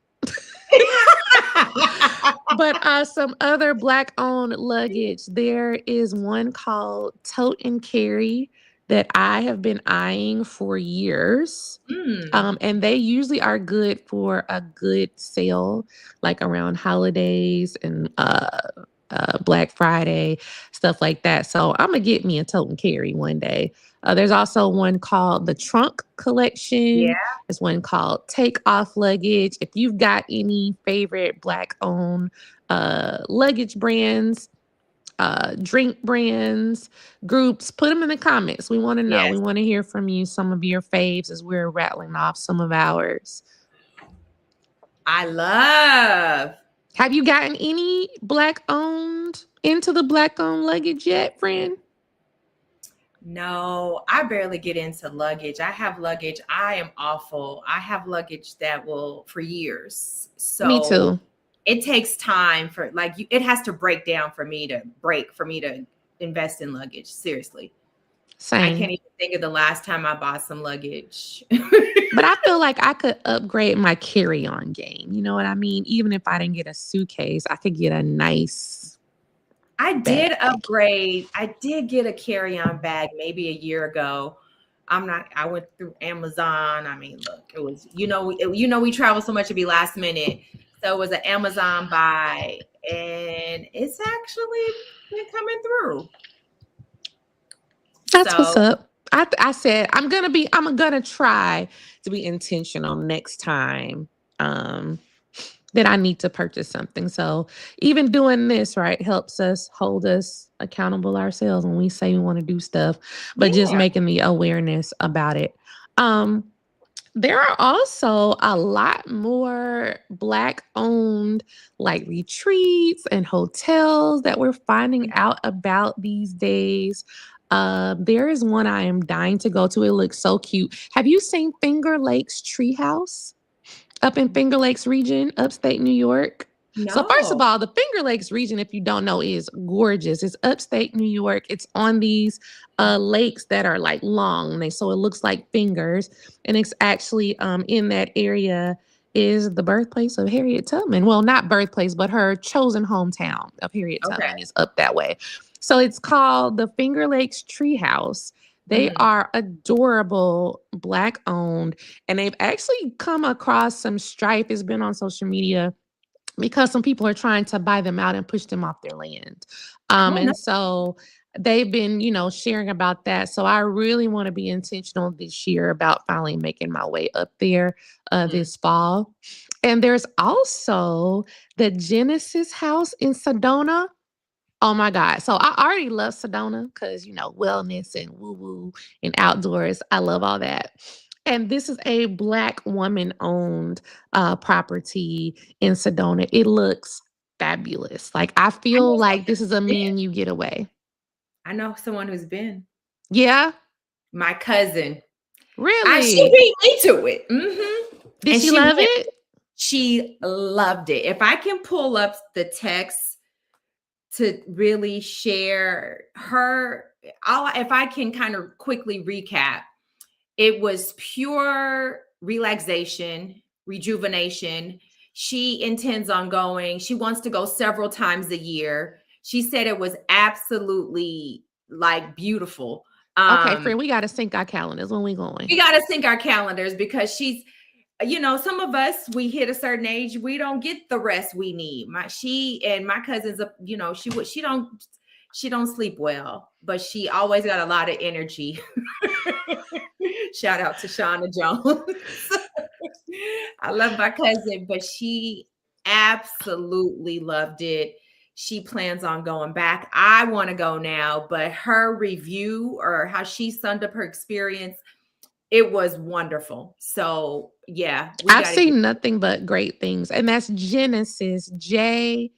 But some other Black-owned luggage. There is one called Tote and Carry that I have been eyeing for years. And they usually are good for a good sale, like around holidays and Black Friday, stuff like that. So I'm going to get me a Tote and Carry one day. There's also one called the Trunk Collection. Yeah. There's one called Take Off Luggage. If you've got any favorite Black-owned luggage brands, drink brands, groups, put them in the comments. We want to know. We want to hear from you, some of your faves, as we're rattling off some of ours. I love. Have you gotten any Black-owned into the Black-owned luggage yet, friend? No, I barely get into luggage. I have luggage. I am awful. I have luggage that will for years. So me too. It takes time for it has to break down for me to invest in luggage. Seriously. Same. I can't even think of the last time I bought some luggage. But I feel like I could upgrade my carry-on game. You know what I mean? Even if I didn't get a suitcase, I could get a nice did upgrade. I did get a carry-on bag maybe a year ago. I went through Amazon. I mean, look, it was, we travel so much, it'd be last minute. So it was an Amazon buy, and it's actually been coming through. That's what's up. I said I'm gonna try to be intentional next time. That I need to purchase something. So even doing this, right, helps us hold us accountable ourselves when we say we want to do stuff, but just Yeah. making the awareness about it. Um, there are also a lot more Black owned like retreats and hotels that we're finding out about these days. There is one I am dying to go to. It looks so cute. Have you seen Finger Lakes Treehouse? Up in Finger Lakes region, upstate New York. So first of No. all, the Finger Lakes region, if you don't know, is gorgeous. It's upstate New York. It's on these lakes that are like long. So it looks like fingers. And it's actually in that area is the birthplace of Harriet Tubman. Well, not birthplace, but her chosen hometown of Harriet Okay. Tubman is up that way. So it's called the Finger Lakes Treehouse. They are adorable, Black owned, and they've actually come across some strife. It's been on social media because some people are trying to buy them out and push them off their land. Oh no. And so they've been, sharing about that. So I really want to be intentional this year about finally making my way up there this fall. And there's also the Genesis House in Sedona. Oh my God. So I already love Sedona because, wellness and woo woo and outdoors. I love all that. And this is a Black woman owned property in Sedona. It looks fabulous. Like, I I know feel like someone this is a who's me been. and you getaway. I know someone who's been. Yeah. My cousin. She Really? beat me to it. Did And she she love went. it? She loved it. If I can pull up the text to really share her, if I can kind of quickly recap, it was pure relaxation, rejuvenation. She intends on going. She wants to go several times a year. She said it was absolutely like beautiful. Okay, friend, we got to sync our calendars when we going. We got to sync our calendars because some of us, we hit a certain age, we don't get the rest we need. She and my cousins, she don't sleep well, but she always got a lot of energy. Shout out to Shauna Jones. I love my cousin, but she absolutely loved it. She plans on going back. I want to go now, but her review or how she summed up her experience, it was wonderful. So yeah, we I've got to get. seen nothing but great things. And that's Genesis, Genesis.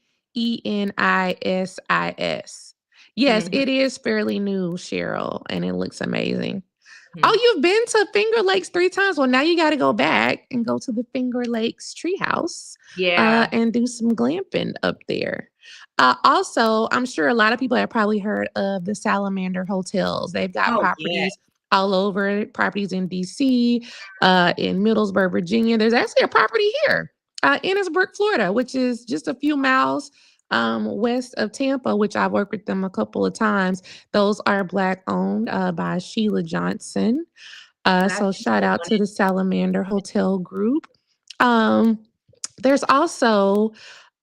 Yes, Mhm, it is fairly new, Cheryl, and it looks amazing. Oh, mhm. you've been to Finger Lakes 3 times. Well, now you got to go back and go to the Finger Lakes Treehouse Yeah. and do some glamping up there. Also, I'm sure a lot of people have probably heard of the Salamander Hotels. They've got Oh yeah. properties all over, properties in DC, in Middlesburg, Virginia. There's actually a property here, Innisbrook, Florida, which is just a few miles west of Tampa, which I've worked with them a couple of times. Those are Black owned by Sheila Johnson. And I So think shout the out one to the Salamander Hotel Group. Um, there's also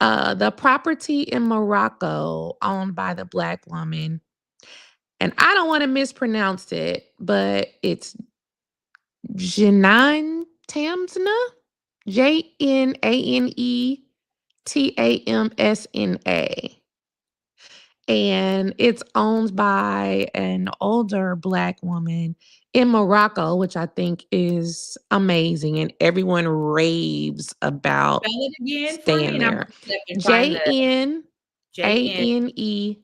the property in Morocco owned by the Black woman. And I don't want to mispronounce it, but it's Janan Tamsna, Janetamsna. And it's owned by an older Black woman in Morocco, which I think is amazing. And everyone raves about spell it again for me, staying and I'm there. gonna see if I can find the JN. Janetamsna.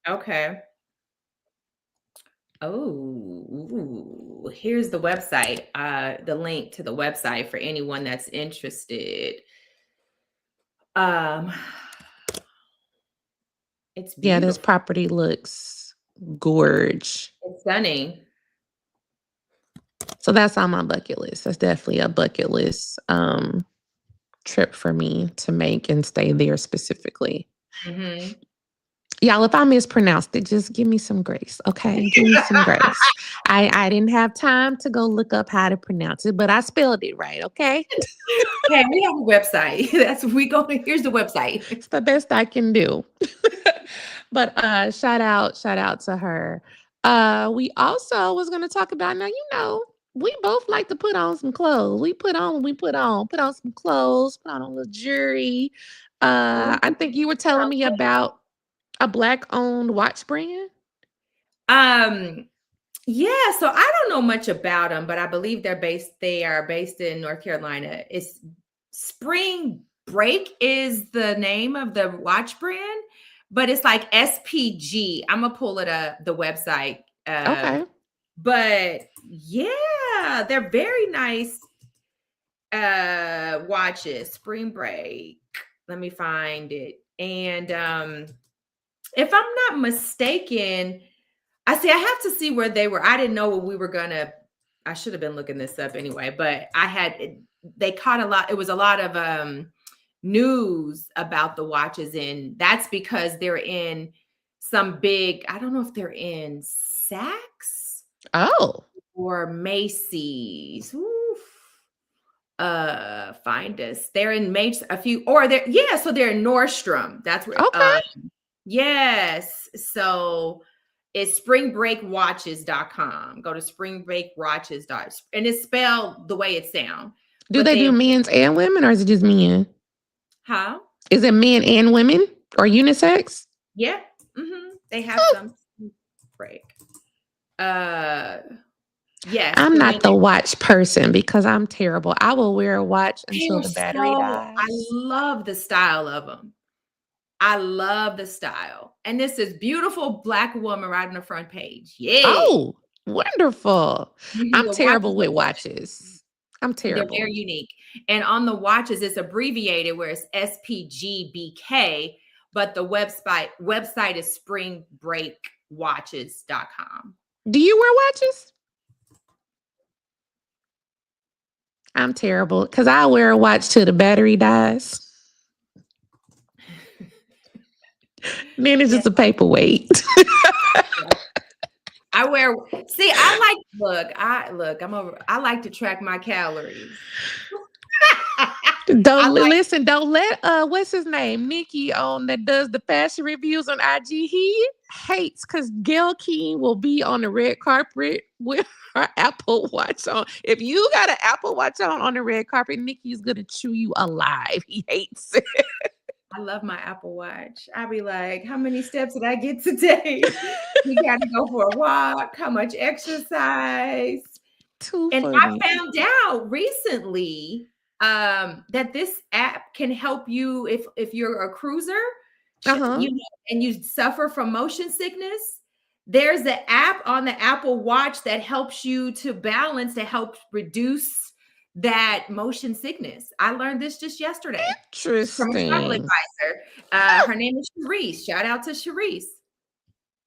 Okay. Oh, here's the website. The link to the website for anyone that's interested. Um, it's Yeah, this beautiful. property looks gorge. It's stunning. So that's on my bucket list. That's definitely a bucket list trip for me to make and stay there specifically. Mhm. Y'all, if I mispronounced it, just give me some grace, okay? Give me some grace. I didn't have time to go look up how to pronounce it, but I spelled it right, okay? Hey, we have a website. Here's the website. It's the best I can do. But shout out to her. We also was gonna talk about now, we both like to put on some clothes. Put on some clothes, put on a little jewelry. I think you were telling me about a black owned watch brand. Um, yeah, so I don't know much about them, but I believe they are based in North Carolina. It's Spring Break is the name of the watch brand, but it's like SPG. I'm gonna pull it up, the website. Okay. But yeah, they're very nice watches. Spring Break. Let me find it. And if I'm not mistaken, I have to see where they were. I didn't know what we were gonna. I should have been looking this up anyway, but they caught a lot. It was a lot of news about the watches, and that's because they're in some big. I don't know if they're in Saks Oh. or Macy's. Oof. Find us. They're in Macy's a few, or so they're in Nordstrom. That's where. Okay. Yes. So it's springbreakwatches.com. Go to springbreakwatches.com. And it's spelled the way it sounds. Do they do men's and women, or is it just men? How? Is it men and women or unisex? Yeah. They have some break. Yes. I'm not the watch person because I'm terrible. I will wear a watch until the battery dies. I love the style of them. I love the style. And this is beautiful black woman right on the front page. Yeah. Oh, wonderful. I'm terrible with watches. I'm terrible. They're very unique. And on the watches, it's abbreviated where it's SPGBK, but the website is springbreakwatches.com. Do you wear watches? I'm terrible because I wear a watch till the battery dies. Then it's just a paperweight. I like to track my calories. Don't let what's his name? Nikki that does the fashion reviews on IG. He hates because Gail King will be on the red carpet with her Apple Watch on. If you got an Apple Watch on the red carpet, Nikki's gonna chew you alive. He hates it. I love my Apple Watch. I'll be like, how many steps did I get today? We got to go for a walk. How much exercise? And I found out recently that this app can help you if you're a cruiser, and you suffer from motion sickness. There's an app on the Apple Watch that helps you to balance, to help reduce that motion sickness. I learned this just yesterday. Interesting. From a travel advisor. Her name is Sharice. Shout out to Sharice.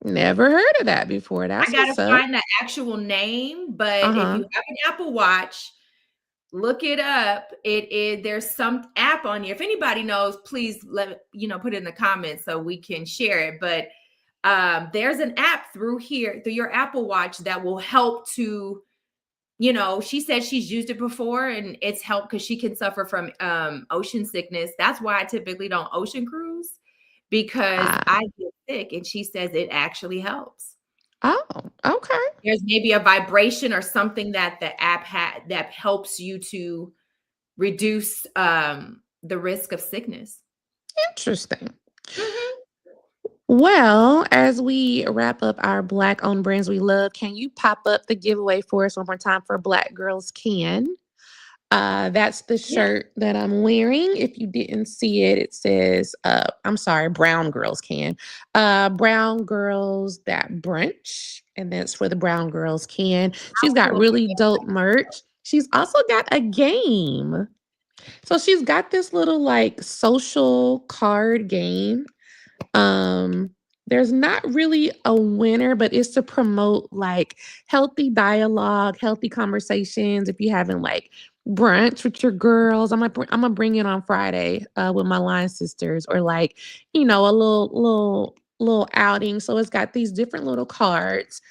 Never heard of that before. That's I gotta find the actual name, but if you have an Apple Watch, look it up. There's some app on here. If anybody knows, please put it in the comments so we can share it. But there's an app through your Apple Watch that will help to. She said she's used it before and it's helped because she can suffer from ocean sickness. That's why I typically don't ocean cruise, because I get sick, and she says it actually helps. Oh, okay. There's maybe a vibration or something that the app that helps you to reduce the risk of sickness. Interesting. Well, as we wrap up our Black-owned brands we love, can you pop up the giveaway for us one more time for Black Girls Can? That's the shirt that I'm wearing. If you didn't see it, it says, Brown Girls Can. Brown Girls That Brunch, and that's for the Brown Girls Can. She's got really dope merch. She's also got a game. So she's got this little social card game. There's not really a winner, but it's to promote healthy dialogue, healthy conversations. If you're having brunch with your girls, I'm gonna bring it on Friday with my line sisters, or a little outing. So it's got these different little cards,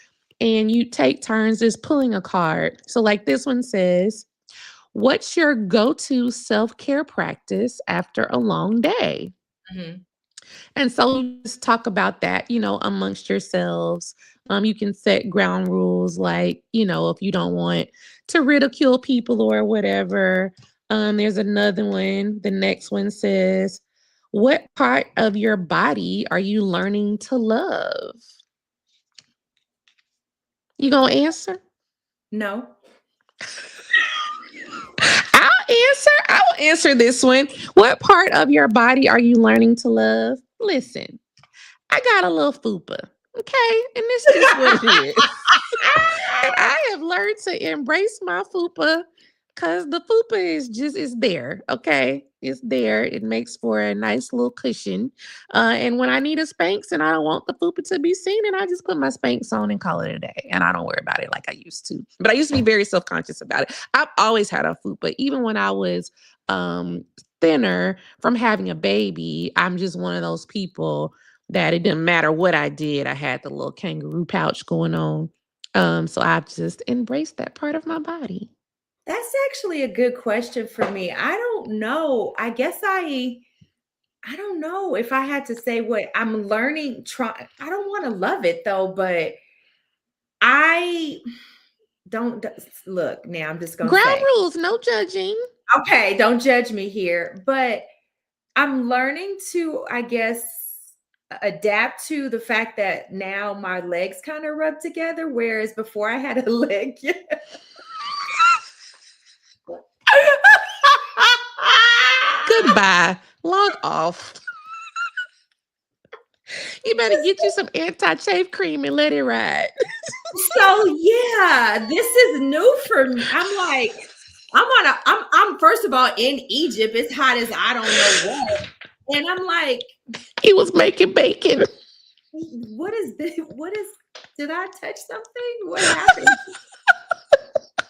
and you take turns just pulling a card. So this one says, "What's your go-to self-care practice after a long day?" And so you just talk about that, amongst yourselves. You can set ground rules like, if you don't want to ridicule people or whatever. There's another one. The next one says, what part of your body are you learning to love? You gonna answer? No. I'll answer this one. What part of your body are you learning to love? Listen, I got a little fupa. Okay. And this is just what it is. And I have learned to embrace my fupa because the fupa is there. Okay. It's there. It makes for a nice little cushion. And when I need a Spanx and I don't want the fupa to be seen, and I just put my Spanx on and call it a day. And I don't worry about it like I used to. But I used to be very self-conscious about it. I've always had a fupa, even when I was thinner from having a baby. I'm just one of those people that it didn't matter what I did. I had the little kangaroo pouch going on. So I've just embraced that part of my body. That's actually a good question for me. I don't know. I guess I don't know if I had to say what I'm learning. I don't want to love it though, but I don't look. Now I'm just gonna Ground say, rules, no judging. okay, don't judge me here, but I'm learning to, I guess, adapt to the fact that now my legs kind of rub together, whereas before I had a leg. Goodbye. Log off. You better get you some anti-chafe cream and let it ride. So yeah, this is new for me. I'm like, I'm first of all in Egypt. It's hot as I don't know what. And I'm like, He was making bacon. what is this? Did I touch something? What happened?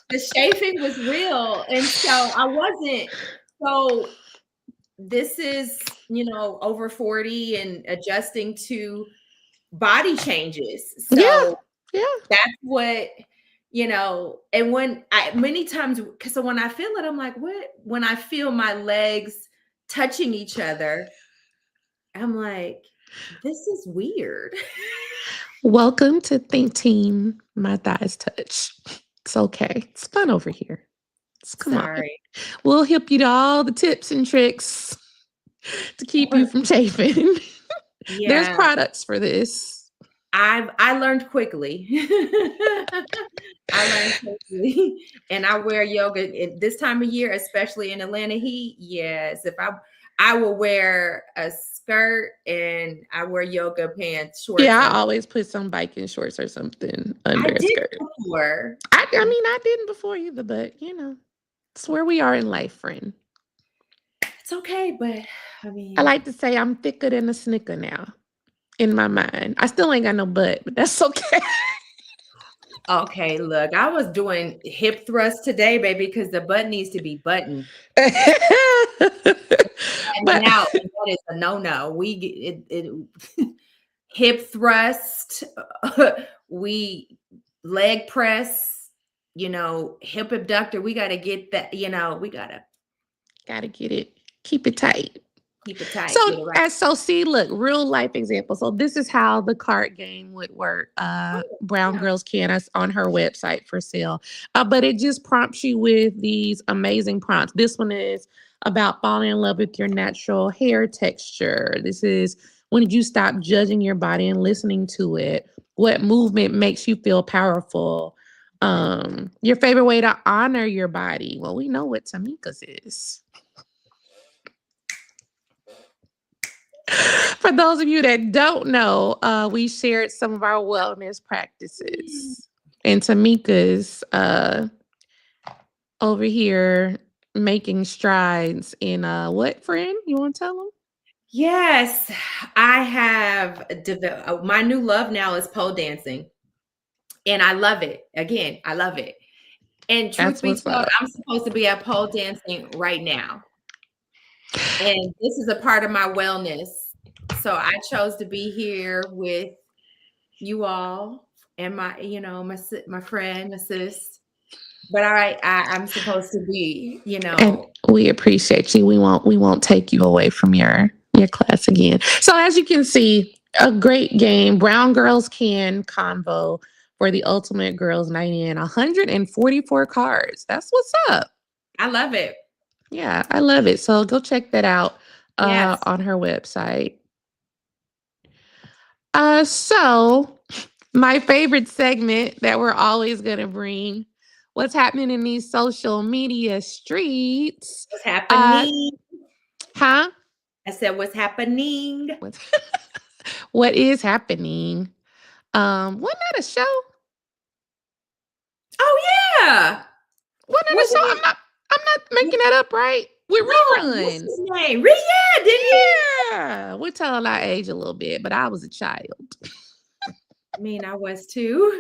The chafing was real. And so I wasn't. So this is, over 40 and adjusting to body changes. So Yeah. that's what, and many times, because so when I feel it, I'm like, what? When I feel my legs touching each other, I'm like, this is weird. Welcome to Think Team. My thighs touch. It's okay. It's fun over here. Come on. We'll help you to all the tips and tricks to keep you from chafing. Yeah. There's products for this. I learned quickly. And I wear yoga at this time of year, especially in Atlanta heat. Yes, if I will wear a skirt and I wear yoga pants, shorts. Yeah, I always put some biking shorts or something under a skirt. Before. I mean, I didn't before either, but it's where we are in life, friend. It's okay, but I mean, I like to say I'm thicker than a Snicker now. In my mind, I still ain't got no butt, but that's okay. Okay, look, I was doing hip thrusts today, baby, because the butt needs to be buttoned. And now that is a no-no. We get hip thrust, we leg press, hip abductor. We got to get that. We gotta get it. Keep it tight. Keep it tight. So see, look, real life example. So this is how the card game would work. Brown Girls Can on her website for sale. But it just prompts you with these amazing prompts. This one is about falling in love with your natural hair texture. This is when did you stop judging your body and listening to it? What movement makes you feel powerful? Your favorite way to honor your body. Well, we know what Tamika's is. For those of you that don't know, we shared some of our wellness practices. And Tamika's over here making strides in what, friend? You want to tell them? Yes, I have developed. My new love now is pole dancing. And I love it. Again, I love it. And truth be told, I'm supposed to be at pole dancing right now. And this is a part of my wellness. So I chose to be here with you all and my, my friend, my sis. But I'm supposed to be, And we appreciate you. We won't take you away from your Your class again. So as you can see, a great game. Brown Girls Can convo for the Ultimate Girls Night In. 144 cards. That's what's up. I love it. Yeah, I love it. So go check that out Yes. on her website. So my favorite segment that we're always gonna bring, what's happening in these social media streets. What's Uh happening? huh? I said, what's happening? What's what is happening? Wasn't that a show? Oh yeah. Wasn't that a Wasn't show? it? I'm not making that up, right? With No, what's reruns. his name? Yeah, didn't he? Yeah. We're telling our age a little bit, but I was a child. I mean, I was too.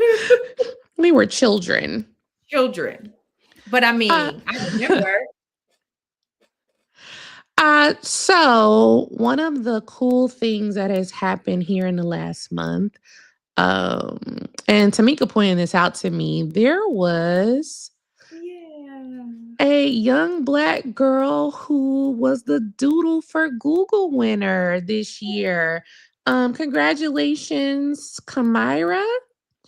We were children. Children. But I Uh, mean, I remember. so one of the cool things that has happened here in the last month, and Tamika pointed this out to me, there was Yeah. a young Black girl who was the Doodle for Google winner this year. Congratulations, Kamira.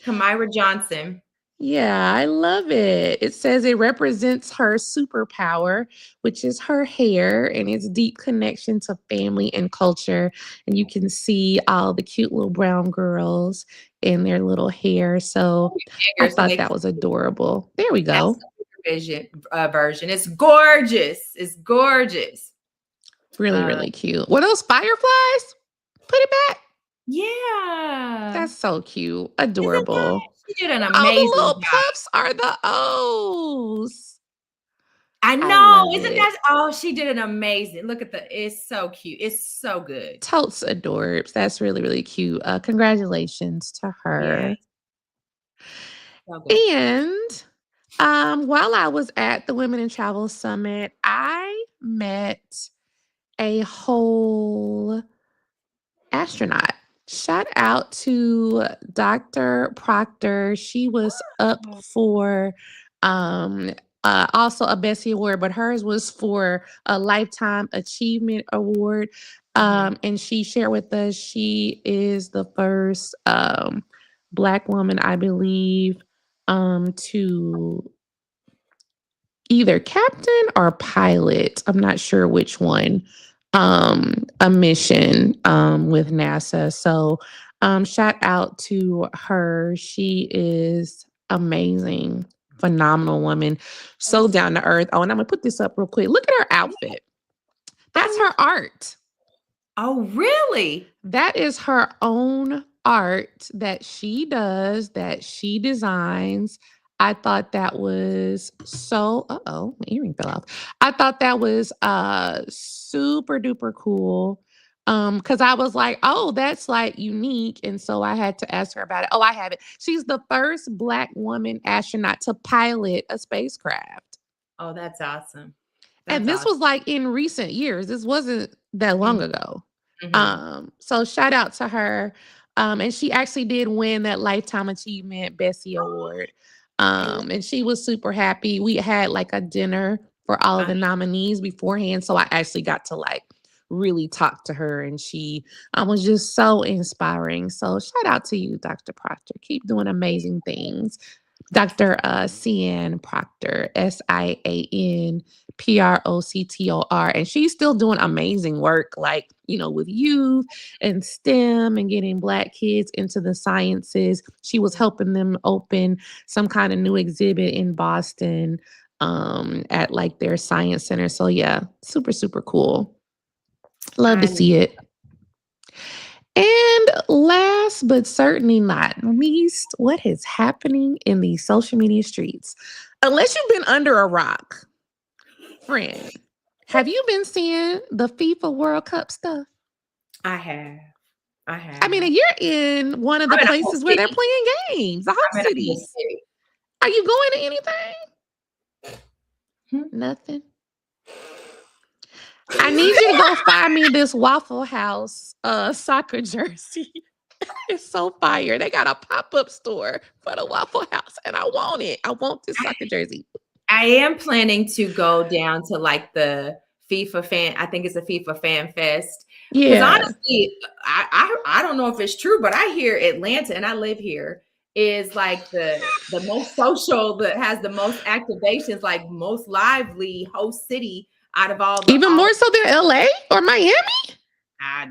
Kamira Johnson. Yeah, I love it. It says it represents her superpower, which is her hair and its deep connection to family and culture. And you can see all the cute little brown girls in their little hair. So I Bigger, so thought they that was adorable. There we that's go. the version. It's gorgeous. It's gorgeous. Really, really cute. Were those fireflies? Put it back. Yeah. That's so cute. Isn't that? Adorable. She did an Oh, the amazing little job. puffs are the O's. I I know. love Isn't it. that? Oh, she did an amazing. Look at it's so cute. It's so good. Totes adorbs. That's really, really cute. Congratulations to Yeah. her. So good. And while I was at the Women in Travel Summit, I met a whole astronaut. Shout out to Dr. Proctor. She was up for um also a Bessie Award, but hers was for a Lifetime Achievement Award. And she shared with us she is the first Black woman, I believe, to either captain or pilot. I'm not sure which one. A mission with NASA. So shout out to her. She is amazing, phenomenal woman, so down to earth. Oh, and I'm gonna put this up real quick. Look at her outfit. That's her art. Oh, really? That is her own art that she does, that she designs. I thought that was so uh-oh, my earring fell off. I thought that was super duper cool. Because I was like, oh, that's like unique. And so I had to ask her about it. Oh, I have it. She's the first Black woman astronaut to pilot a spacecraft. Oh, that's awesome. And this was like in recent years. This wasn't that long ago. So shout out to her. And she actually did win that Lifetime Achievement Bessie Award. And she was super happy. We had like a dinner for all of the nominees beforehand. So I actually got to like really talk to her, and she was just so inspiring. So shout out to you, Dr. Proctor. Keep doing amazing things. Dr. Cian Proctor, SIAN PROCTOR. And she's still doing amazing work, like, with youth and STEM and getting Black kids into the sciences. She was helping them open some kind of new exhibit in Boston at like their science center. So yeah, super, super cool. Love to see it. And last but certainly not least, what is happening in the social media streets? Unless you've been under a rock, friend, have you been seeing the FIFA World Cup stuff? I have. I mean, you're in one of the places where they're playing games, the host city. Are you going to anything? Nothing. I need you to go find me this Waffle House soccer jersey. It's so fire. They got a pop-up store for the Waffle House, and I want it. I want this soccer jersey. I am planning to go down to like the FIFA fan. I think it's a FIFA Fan Fest Because Yeah. honestly, I don't know if it's true, but I hear Atlanta, and I live here, is like the most social, that has the most activations, like most lively host city out of Even all. more so than LA or Miami?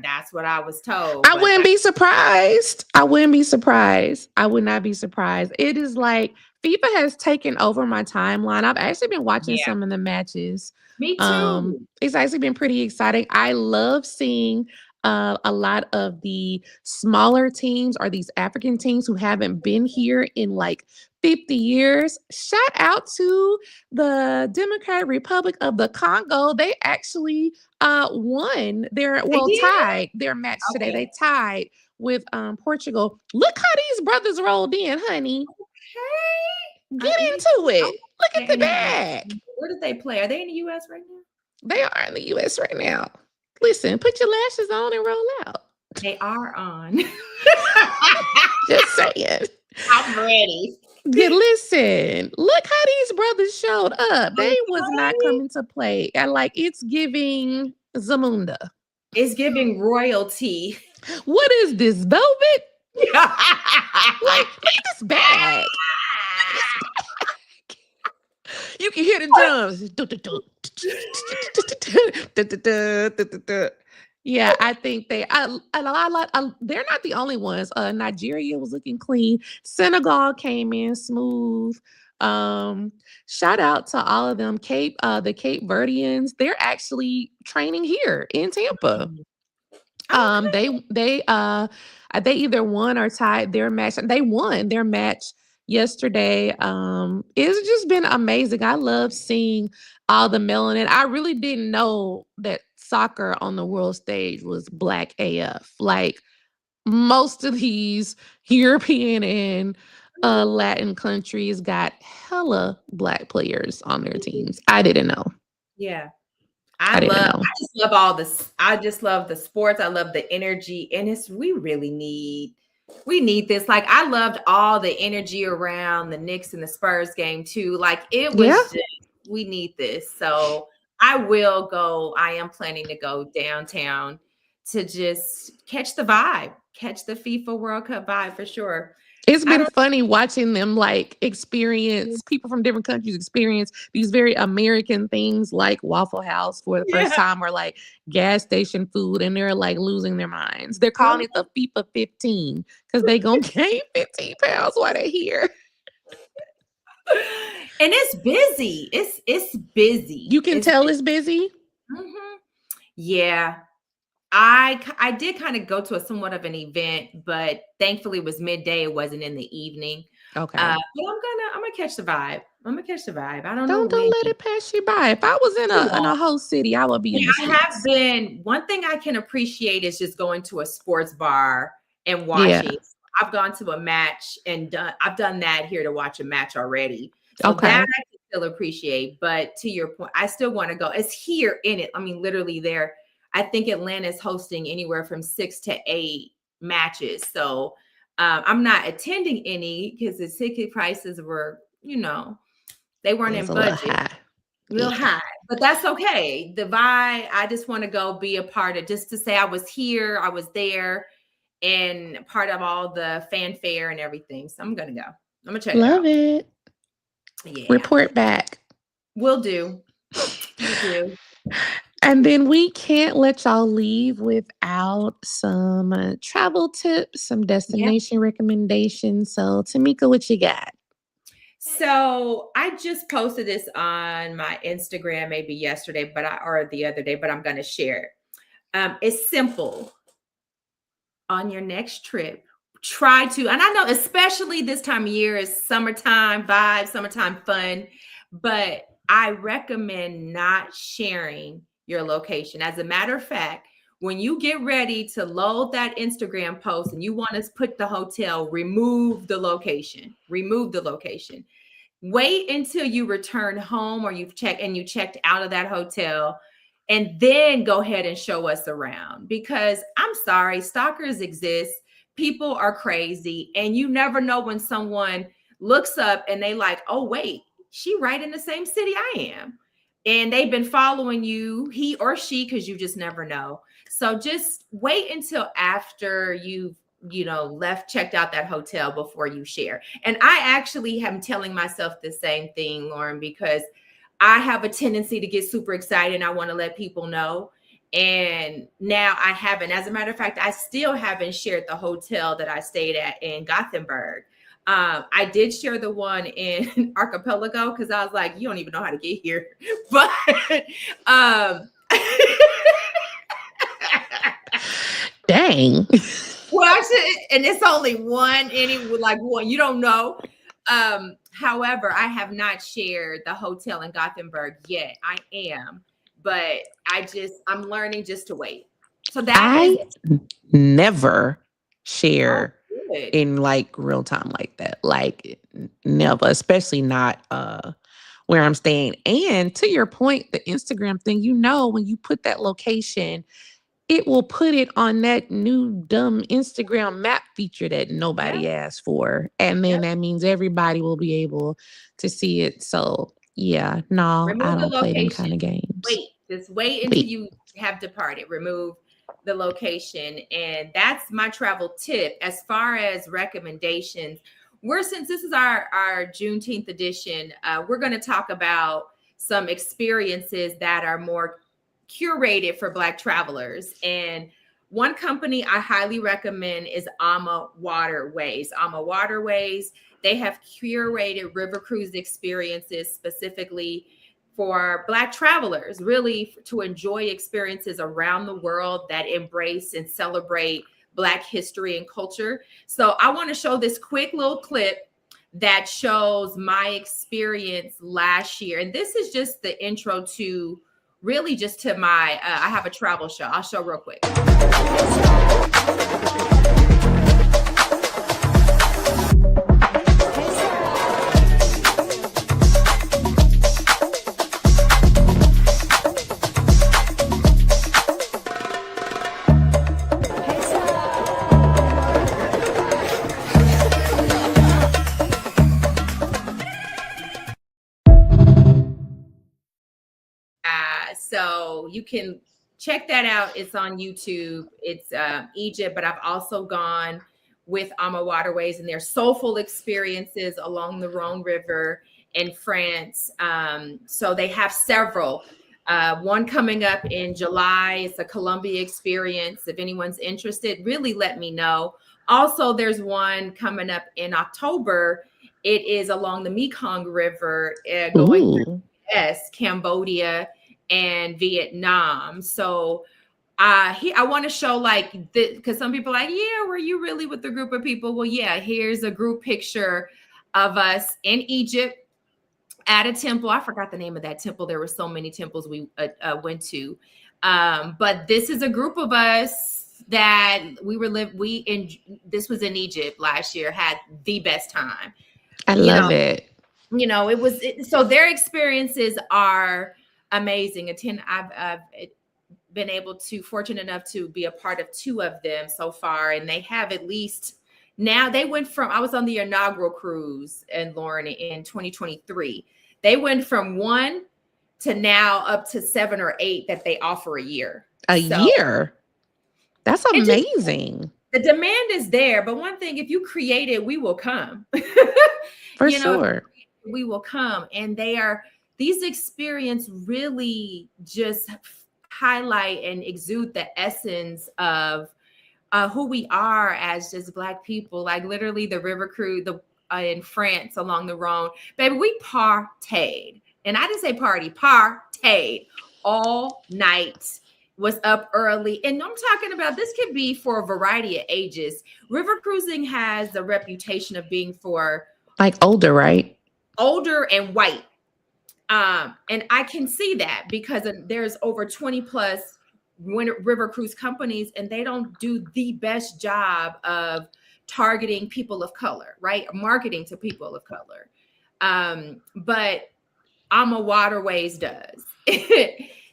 That's what I was told, I but wouldn't be surprised. I wouldn't be surprised. I would not be surprised. It is like FIFA has taken over my timeline. I've actually been watching yeah, some of the matches. me too. It's actually been pretty exciting. I love seeing a lot of the smaller teams or these African teams who haven't been here in like 50 years. Shout out to the Democratic Republic of the Congo. They actually won their They did? tied their match today. Okay. They tied with Portugal. Look how these brothers rolled in, honey. Hey, Get let me. into I it. want Look at their the energy. bag. Where did they play? Are they in the U.S. right now? They are in the US right now. Listen, put your lashes on and roll out. They are on. Just saying. I'm ready. Good, listen. Look how these brothers showed up. They was not Okay. coming to play. And like it's giving Zamunda. It's giving royalty. What is this velvet? Like, look at this bag. Look at this bag. You can hear the drums. Yeah, I think they're not the only ones. Nigeria was looking clean. Senegal came in smooth. Shout out to all of them. The Cape Verdeans, they're actually training here in Tampa. Okay. They either won or tied their match. They won their match yesterday. It's just been amazing. I love seeing all the melanin. I really didn't know that soccer on the world stage was black AF. Like most of these European and Latin countries got hella black players on their teams. I didn't know. Yeah. I didn't know. I just love all this. I just love the sports. I love the energy. And we really need this. Like I loved all the energy around the Knicks and the Spurs game too. Like it Yeah. was just, we need this. So I will go. I am planning to go downtown to just catch the vibe, catch the FIFA World Cup vibe for sure. It's I been don't funny watching them like experience people from different countries experience these very American things like Waffle House for the first yeah. time or like gas station food and they're like losing their minds. They're calling it the FIFA 15 because they gonna gain 15 pounds while they're here. And it's busy. It's busy. You can tell it's busy. Mm-hmm. Yeah. I did kind of go to a somewhat of an event, but thankfully it was midday. It wasn't in the evening. Okay. But I'm gonna catch the vibe. I'm gonna catch the vibe. I don't know Don't when. let it pass you by. If I was in a host city, I would be in the I have streets. been. One thing I can appreciate is just going to a sports bar and Yeah. watching. I've gone to a match and I've done that here to watch a match already. So Okay. that I can still appreciate. But to your point, I still want to go. It's here in it. I mean, literally there. I think Atlanta is hosting anywhere from 6 to 8 matches. So I'm not attending any because the ticket prices were, they weren't It's in a little budget. high. Real high, but that's okay. The vibe, I just want to go be a part of, just to say I was here, I was there, and part of all the fanfare and everything. So I'm gonna go. I'm gonna check Love it out. it. Yeah, Report back. will do. Will do. And then we can't let y'all leave without some travel tips, some destination recommendations. So, Tamika, what you got? So I just posted this on my Instagram maybe yesterday, or the other day, but I'm gonna share it. It's simple. On your next trip, try to, and I know especially this time of year is summertime vibes, summertime fun, but I recommend not sharing your location. As a matter of fact, when you get ready to load that Instagram post and you want to put the hotel, remove the location. Remove the location. Wait until you return home or you checked out of that hotel, and then go ahead and show us around, because I'm sorry, stalkers exist. People are crazy, and you never know when someone looks up and they like, oh wait, she right in the same city I am, and they've been following you, he or she, because you just never know. So just wait until after you've checked out that hotel before you share. And I actually am telling myself the same thing, Lauren, because I have a tendency to get super excited and I want to let people know. And now I haven't. As a matter of fact, I still haven't shared the hotel that I stayed at in Gothenburg. I did share the one in Archipelago because I was like, you don't even know how to get here. But dang. well, and it's only one, one, you don't know. However, I have not shared the hotel in Gothenburg yet. I am, but I'm learning just to wait. So I never share good. in like real time like that. Like never, especially not where I'm staying. And to your point, the Instagram thing, when you put that location, it will put it on that new dumb Instagram map feature that nobody asked for. And then that means everybody will be able to see it. So yeah, no, Remove I the don't play them location. kind of games. Just wait until you have departed. Remove the location. And that's my travel tip. As far as recommendations, since this is our Juneteenth edition, we're going to talk about some experiences that are more curated for Black travelers. And one company I highly recommend is Ama Waterways. Ama Waterways, they have curated river cruise experiences specifically for Black travelers, really to enjoy experiences around the world that embrace and celebrate Black history and culture. So I want to show this quick little clip that shows my experience last year. And this is just the intro to really just to my, I have a travel show. I'll show real quick. So you can check that out. It's on YouTube. It's Egypt, but I've also gone with Ama Waterways and their soulful experiences along the Rhone River in France. So they have several. One coming up in July. It's a Colombia experience. If anyone's interested, really let me know. Also, there's one coming up in October. It is along the Mekong River, going through Cambodia and Vietnam. So I want to show because some people are like, yeah, were you really with the group of people? Well, yeah, here's a group picture of us in Egypt at a temple. I forgot the name of that temple. There were so many temples we went to. But this is a group of us that this was in Egypt last year, had the best time. I love it. So their experiences are amazing. I've been fortunate enough to be a part of 2 of them so far. And they have at least now I was on the inaugural cruise in Lauren in 2023. They went from 1 to now up to 7 or 8 that they offer a year. A year? That's amazing. The demand is there, but one thing, if you create it, we will come. For sure. We will come. And these experiences really just highlight and exude the essence of who we are as just Black people. Like literally the river cruise in France along the Rhone, baby, we partied. And I didn't say party, partied all night. Was up early. And I'm talking about, this could be for a variety of ages. River cruising has a reputation of being for like older, right? Older and white. And I can see that because there's over 20 plus river cruise companies, and they don't do the best job of targeting people of color, right? Marketing to people of color. But Ama Waterways does.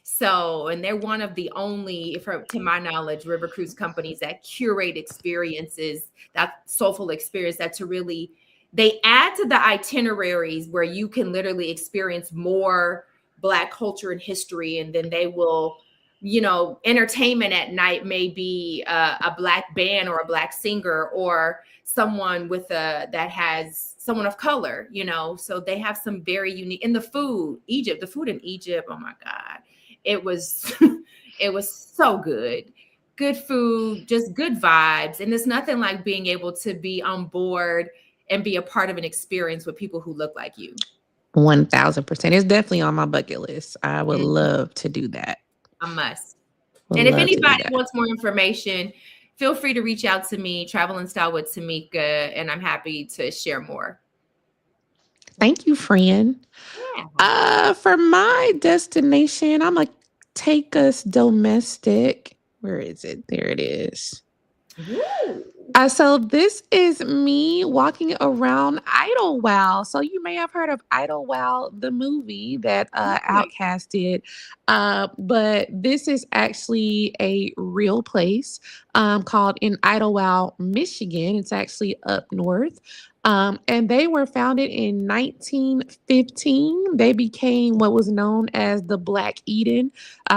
So, and they're one of the only, to my knowledge, river cruise companies that curate experiences, that soulful experience, they add to the itineraries where you can literally experience more Black culture and history. And then they will entertainment at night may be a black band or a black singer or someone that has someone of color, so they have some very unique. And the food in Egypt, oh my God, it was it was so good food, just good vibes. And there's nothing like being able to be on board and be a part of an experience with people who look like you. 1000%. It's definitely on my bucket list. I would Mhm. love to do that. A must. Would And if love to do anybody that. wants more information, feel free to reach out to me, Travel and Style with Tamika, and I'm happy to share more. Thank you, Fran. Yeah. For my destination, I'm gonna take us domestic. Where is it? There it is. Ooh. So this is me walking around Idlewild. So you may have heard of Idlewild, the movie that Okay. Outcast did, but this is actually a real place called in Idlewild, Michigan. It's actually up north. And they were founded in 1915. They became what was known as the Black Eden.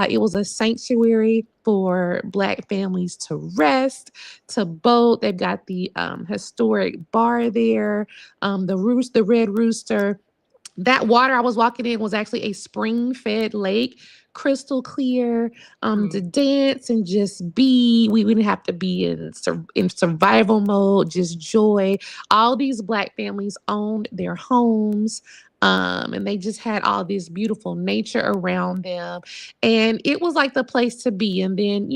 It was a sanctuary for Black families to rest, to boat. They've got the historic bar there, the Red Rooster. That water I was walking in was actually a spring-fed lake, crystal clear. To dance and just be. We wouldn't have to be in survival mode, just joy. All these Black families owned their homes. And they just had all this beautiful nature around them. And it was like the place to be. And then,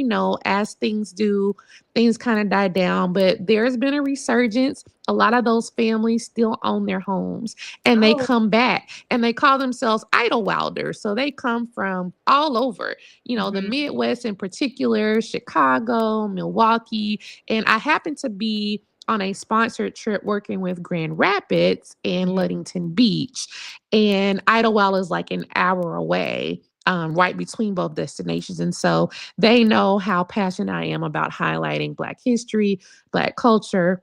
as things do, things kind of died down. But there's been a resurgence. A lot of those families still own their homes and they Oh. come back and they call themselves Idlewilders. So they come from all over, the Mhm. Midwest in particular, Chicago, Milwaukee. And I happen to be on a sponsored trip working with Grand Rapids and Mhm. Ludington Beach. And Idlewild is like an hour away. Right between both destinations. And so they know how passionate I am about highlighting Black history, Black culture.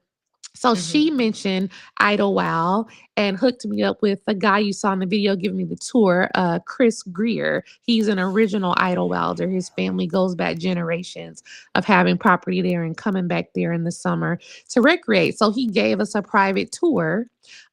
So Mhm. she mentioned Idlewild and hooked me up with the guy you saw in the video giving me the tour, Chris Greer. He's an original Idlewilder. His family goes back generations of having property there and coming back there in the summer to recreate. So he gave us a private tour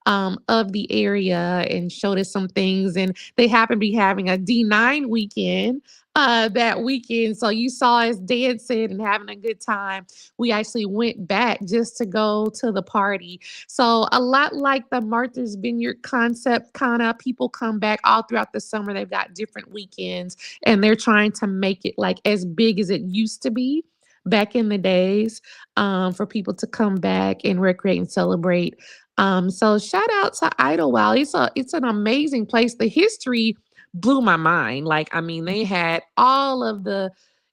of the area and showed us some things. And they happen to be having a D9 weekend that weekend. So you saw us dancing and having a good time. We actually went back just to go to the party. So a lot like the Martha's Vineyard concept, kind of people come back all throughout the summer. They've got different weekends and they're trying to make it like as big as it used to be back in the days, for people to come back and recreate and celebrate. So shout out to Idlewild. It's an amazing place. The history blew my mind. Like, I mean, they had all of the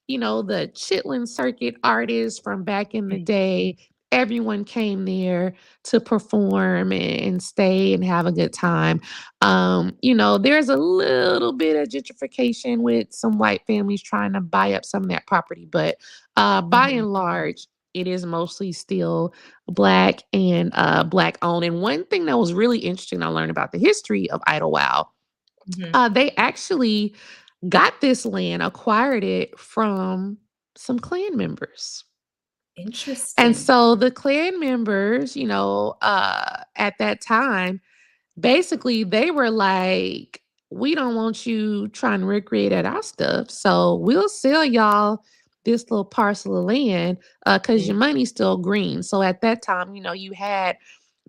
Chitlin Circuit artists from back in the day. Everyone came there to perform and stay and have a good time. There's a little bit of gentrification with some white families trying to buy up some of that property, but by Mhm. and large, it is mostly still Black and Black owned. And one thing that was really interesting, I learned about the history of Idlewild. Mhm. They actually got this land, acquired it from some Klan members. And Interesting. so the Klan members, at that time, basically they were like, we don't want you trying to recreate at our stuff. So we'll sell y'all this little parcel of land because Mhm. your money's still green. So at that time, you had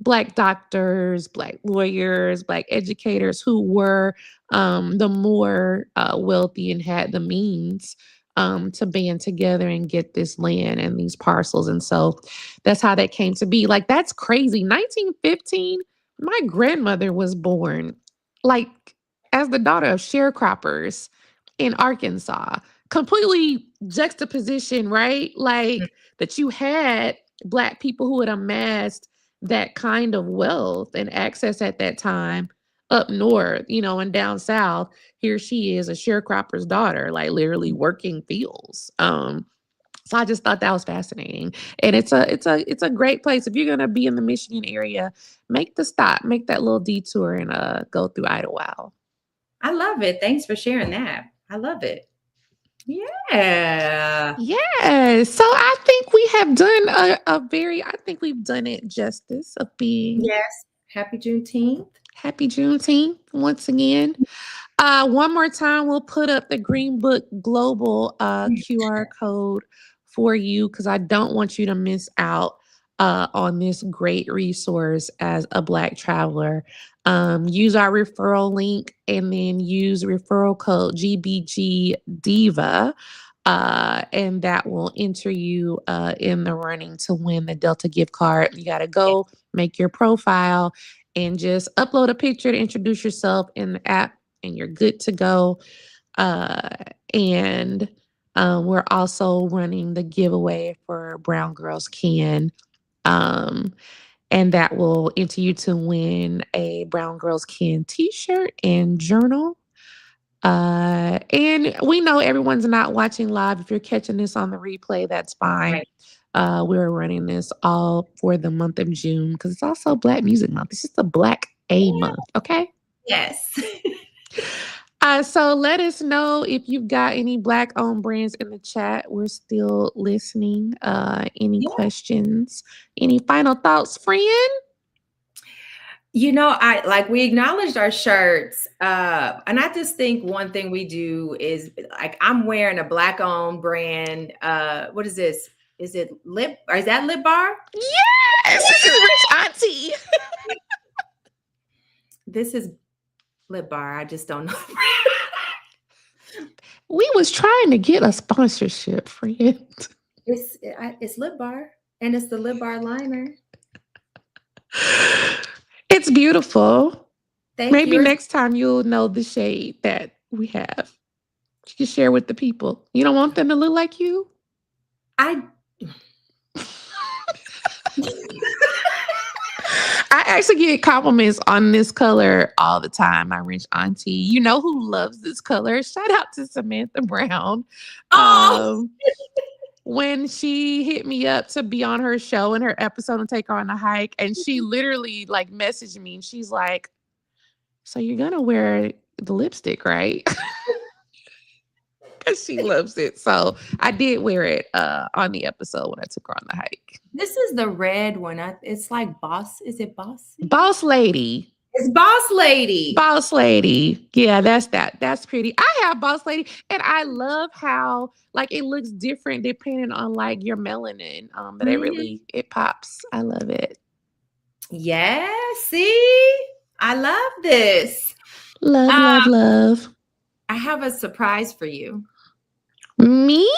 Black doctors, Black lawyers, Black educators who were the more wealthy and had the means to band together and get this land and these parcels. And so that's how that came to be. Like, that's crazy. 1915, my grandmother was born, like, as the daughter of sharecroppers in Arkansas. Completely juxtaposition, right? Mhm. Like, that you had Black people who had amassed that kind of wealth and access at that time up north, and down south. Here she is, a sharecropper's daughter, like literally working fields. So I just thought that was fascinating. And it's a great place. If you're gonna be in the Michigan area, make the stop, make that little detour and go through Idlewild. I love it. Thanks for sharing that. I love it. Yeah. Yes. So I think we have done I think we've done it justice of being Yes. Happy Juneteenth. happy Juneteenth once again. One more time, we'll put up the Green Book Global QR code for you because I don't want you to miss out on this great resource as a Black traveler. Use our referral link and then use referral code GBG Diva. And that will enter you in the running to win the Delta gift card. You got to go make your profile and just upload a picture to introduce yourself in the app and you're good to go. Uh, and we're also running the giveaway for Brown Girls Can. Um, and that will enter you to win a Brown Girls Can t-shirt and journal. And we know everyone's not watching live. If you're catching this on the replay, that's fine. Right. We're running this all for the month of June because it's also Black Music Month. It's just a Black A month, okay? Yes. So let us know if you've got any Black owned brands in the chat. We're still listening. Any questions? Any final thoughts, friend? I like we acknowledged our shirts. And I just think one thing we do is like I'm wearing a Black owned brand. What is this? Is it lip or is that Lip Bar? Yes, this is Rich Auntie. This is Lip Bar. I just don't know. We was trying to get a sponsorship, friend. It's Lip Bar and it's the Lip Bar liner. It's beautiful. Maybe you. next time you'll know the shade that we have. You can share with the people. You don't want them to look like you? I actually get compliments on this color all the time, my Rich Auntie. You know who loves this color? Shout out to Samantha Brown. When she hit me up to be on her show and her episode and take her on a hike, and she literally like messaged me and she's like, so you're gonna wear the lipstick, right? Because she loves it. So I did wear it on the episode when I took her on the hike. This is the red one. It's like Boss. Is it Boss? Boss Lady. It's Boss Lady. Boss Lady. Yeah, that's that. That's pretty. I have Boss Lady, and I love how like it looks different depending on like your melanin. But it pops. I love it. Yeah. See, I love this. Love. I have a surprise for you. Me?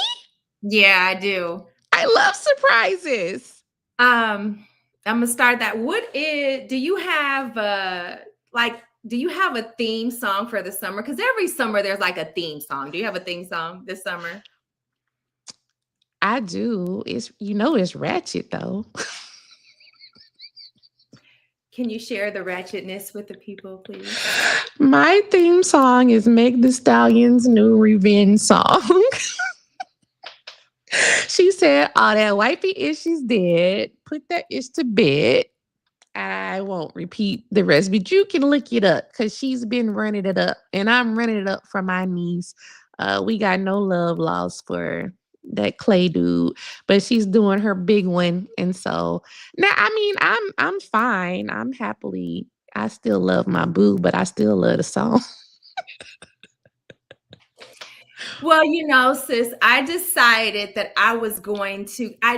Yeah, I do. I love surprises. I'm gonna start that. Do you have a theme song for the summer? Because every summer there's like a theme song. Do you have a theme song this summer? I do. It's ratchet though. Can you share the ratchetness with the people, please? My theme song is Meg Thee Stallion's new revenge song. She said, all that wifey ish she's dead. Put that ish to bed. I won't repeat the rest, but you can look it up because she's been running it up. And I'm running it up for my niece. We got no love lost for that Clay dude, but she's doing her big one. And so now, I mean, I'm fine. I'm happily, I still love my boo, but I still love the song. Well, sis, I decided that I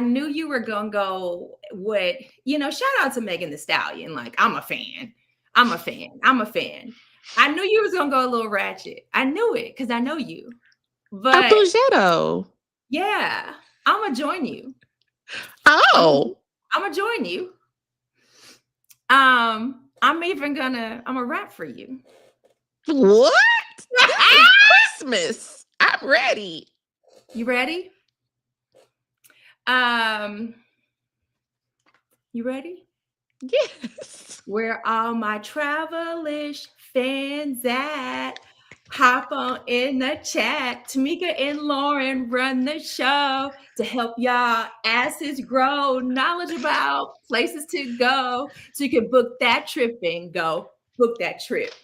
knew you were going to go with, shout out to Megan Thee Stallion. Like, I'm a fan. I knew you was going to go a little ratchet. I knew it because I know you. But Apoggetto. Yeah, I'm going to join you. Oh. I'm going to join you. I'm going to rap for you. What? This is Christmas. I'm ready. You ready? You ready? Yes. Where all my Travelish fans at? Hop on in the chat. Tamika and Lauren run the show to help y'all asses grow. Knowledge about places to go so you can book that trip and go. Book that trip.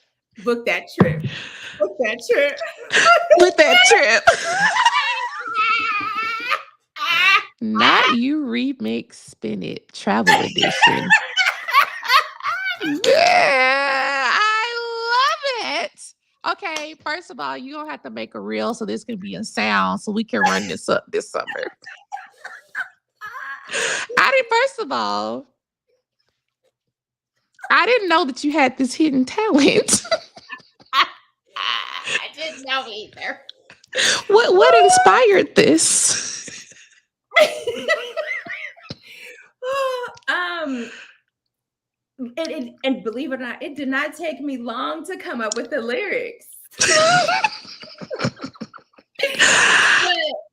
Book that trip. Book that trip. With that trip. Not You Remix Spin It Travel Edition. Yeah, I love it. Okay, first of all, you don't have to make a reel, so this can be a sound, so we can run this up this summer. First of all, I didn't know that you had this hidden talent. I didn't know either. What inspired this? And believe it or not, it did not take me long to come up with the lyrics.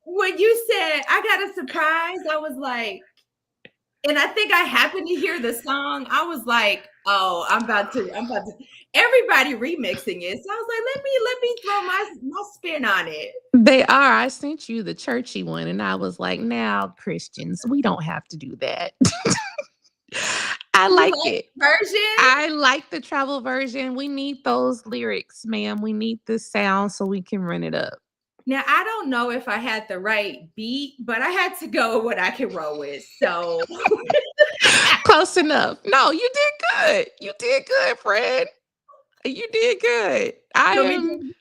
When you said I got a surprise, I was like, and I think I happened to hear the song. I was like, oh, I'm about to everybody remixing it. So I was like, let me throw my spin on it. They are. I sent you the churchy one, and I was like, now, Christians, we don't have to do that. I like it. Version? I like the travel version. We need those lyrics, ma'am. We need the sound so we can run it up. Now, I don't know if I had the right beat, but I had to go with what I can roll with. So close enough. No, you did good. You did good, friend. You did good. I am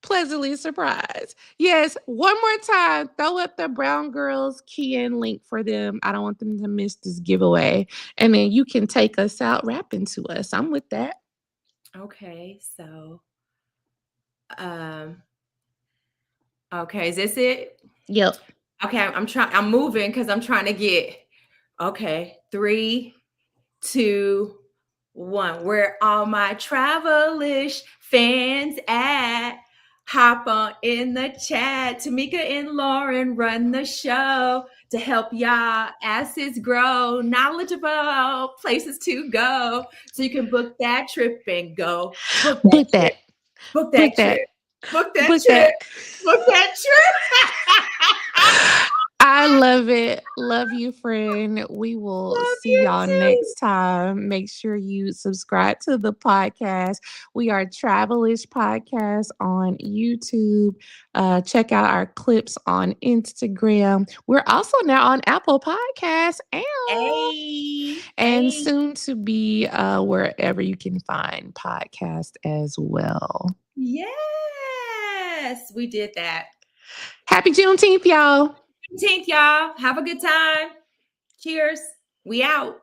pleasantly surprised. Yes, one more time. Throw up the Brown Girls key in link for them. I don't want them to miss this giveaway. And then you can take us out rapping to us. I'm with that. Okay, so okay, is this it? Yep. Okay, I'm moving because I'm trying to get 3, 2, 1. Where all my Travelish fans at? Hop on in the chat. Tamika and Lauren run the show to help y'all asses grow. Knowledgeable places to go. So you can book that trip and go. Book that. Book that trip. Book that trip. Book that trip. I love it. Love you, friend. We will see y'all next time. Make sure you subscribe to the podcast. We are Travelish Podcast on YouTube. Check out our clips on Instagram. We're also now on Apple Podcasts and soon to be wherever you can find podcasts as well. Yes, we did that. Happy Juneteenth, y'all. Juneteenth, y'all. Have a good time. Cheers. We out.